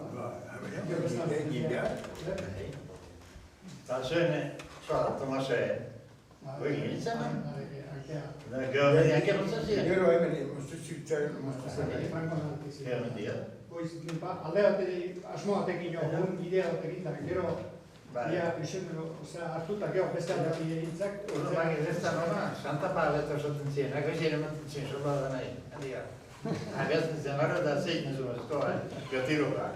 Eta zuen, Tomase, egin nintzen? Gero hemen, moztuzitzaren, alde batetik, asmo batekin joan, idea batekin, eta gero hartuta gero beste aldetik egintzak. Urban ez da nona, Santa Paleta esaten ziren, nako ziren ematen ziren soldada nahi, handia. Abiatzen zen gara da zeiten zuen eskoa, gatiroka,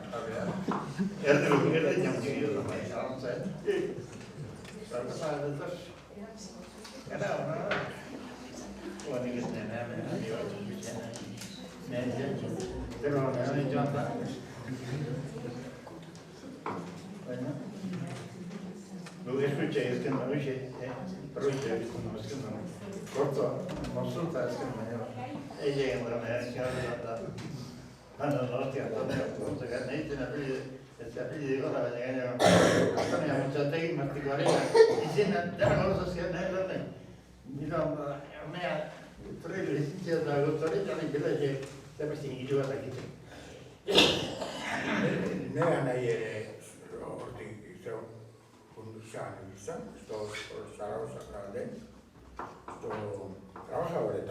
erdi jamtik gero da mai, alantzen. Santa Paleta, gara hona, nik ez nena, handi bat, pero honi joan da. Baina, luego escuché, es que no oye, proyecto, es que no, corto, consulta, es que no, ella en la universidad de la no, hostia, no, que necesita una peli, esta peli de cosa, hasta me mucha técnica, particularmente, y si ya no lo hacía nada, mira, me trae licencia de la doctorita, me queda que te me sigue yo aquí. Nea nahi ere, hortik izan, konduzioan izan, esto Zaragoza grande, esto trabajadores,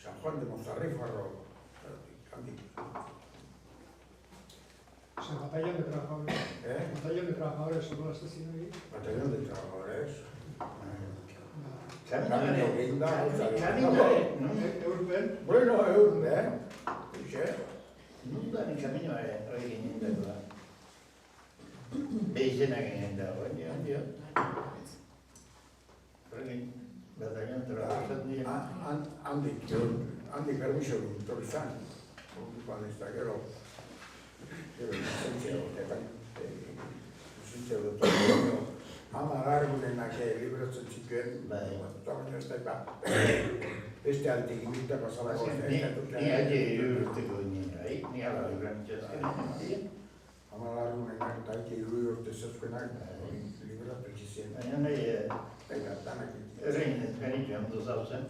San Juan de Mozarrífarro, San Batallón de Trabajadores. Batallón de Trabajadores, ¿no lo estás haciendo aquí? Batallón de Trabajadores. Eurpen? Bueno, Eurpen, non da ni camino hori ginen dagoa. Beizena ginen dagoa, dio. Horrekin, batallón trabajat nire. Handik permiso etorri zan. Cuando está gero licentzia dut. Ama gargunenak libratzen zituen, baina ez da, beste altik imita pasabako. Ni aile urteko nire, ni ala libratzen. Ama gargunenak eta aile urte zezkenak libratzen zizien. Baina nahi, errein ez garitxuan duzauzen.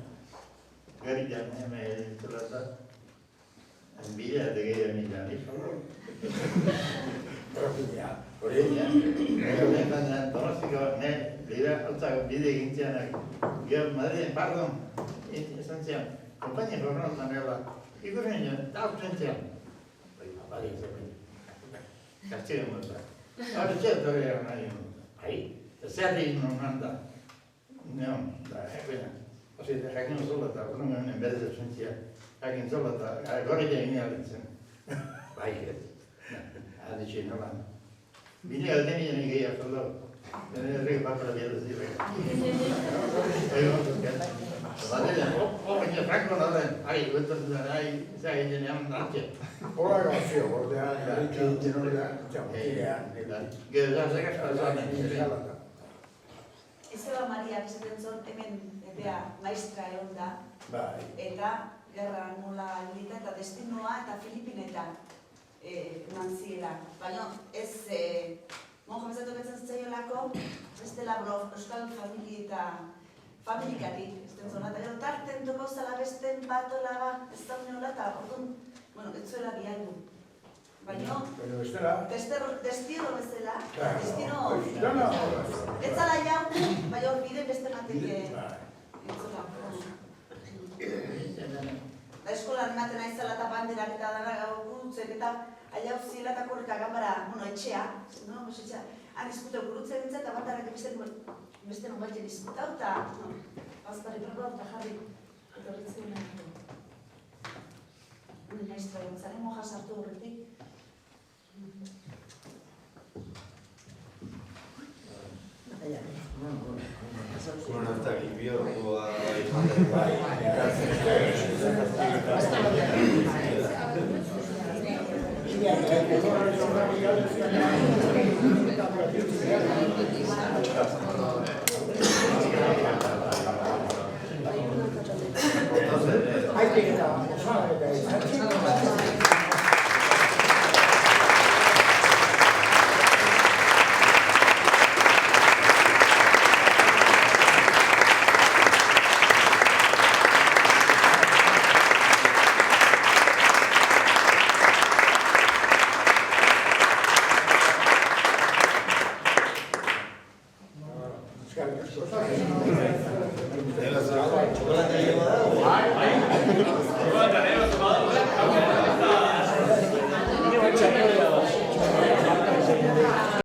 Garitxan hemen ditulata, bidea tegeia nintzen izan. Horreina, Donostiko, bide egintzeanak, gero Madrid, pardon, esan zian, kompainia horretan nela, ikusten ja, da absentzian. Bai, zen. Gaztien mota. Hori txetorria nahi. Bai, zer egin honan da. Neon, da, bena. Osi, jakin zola eta, en vez de absentzia, jakin zola eta, gorri egin alintzen. Bai, aditxe nolan. Bine alden egin gehiak zola. Errek bakara bieraz dire. Badela, baina franko naden, guetan duen, egiten eman datxe. Hola gazio, bordean, egiten horrean, txamotilean. Gero da, zegazpa zanen. Izeba Mariak esaten zon, hemen epea maistra egon da. Bai. Eta gerra nola hilita eta destinoa eta Filipinetan eman ziela. Baina ez monja bezatu betzen zitzaiolako, bestela euskal familikatik, ez den zona. Eta gero tarten toko zala besten bat ola bat, ez da uneola eta orduan, bueno, ez zuela bialdu. Baina, destino bezala, destino, ez zala jau, baina hor bide beste mateke entzula. Da eskolan ematen aizala eta banderak eta dara gurutzek eta aia ziela eta korreka gambara, etxea, han izkute gurutzen nintzen eta bandarak beste non baiten izkutau eta bazpari probau eta jarri eta horretzen nahi. Hori naiztra egon zaren moja sartu horretik. Bueno, hasta aquí vio a la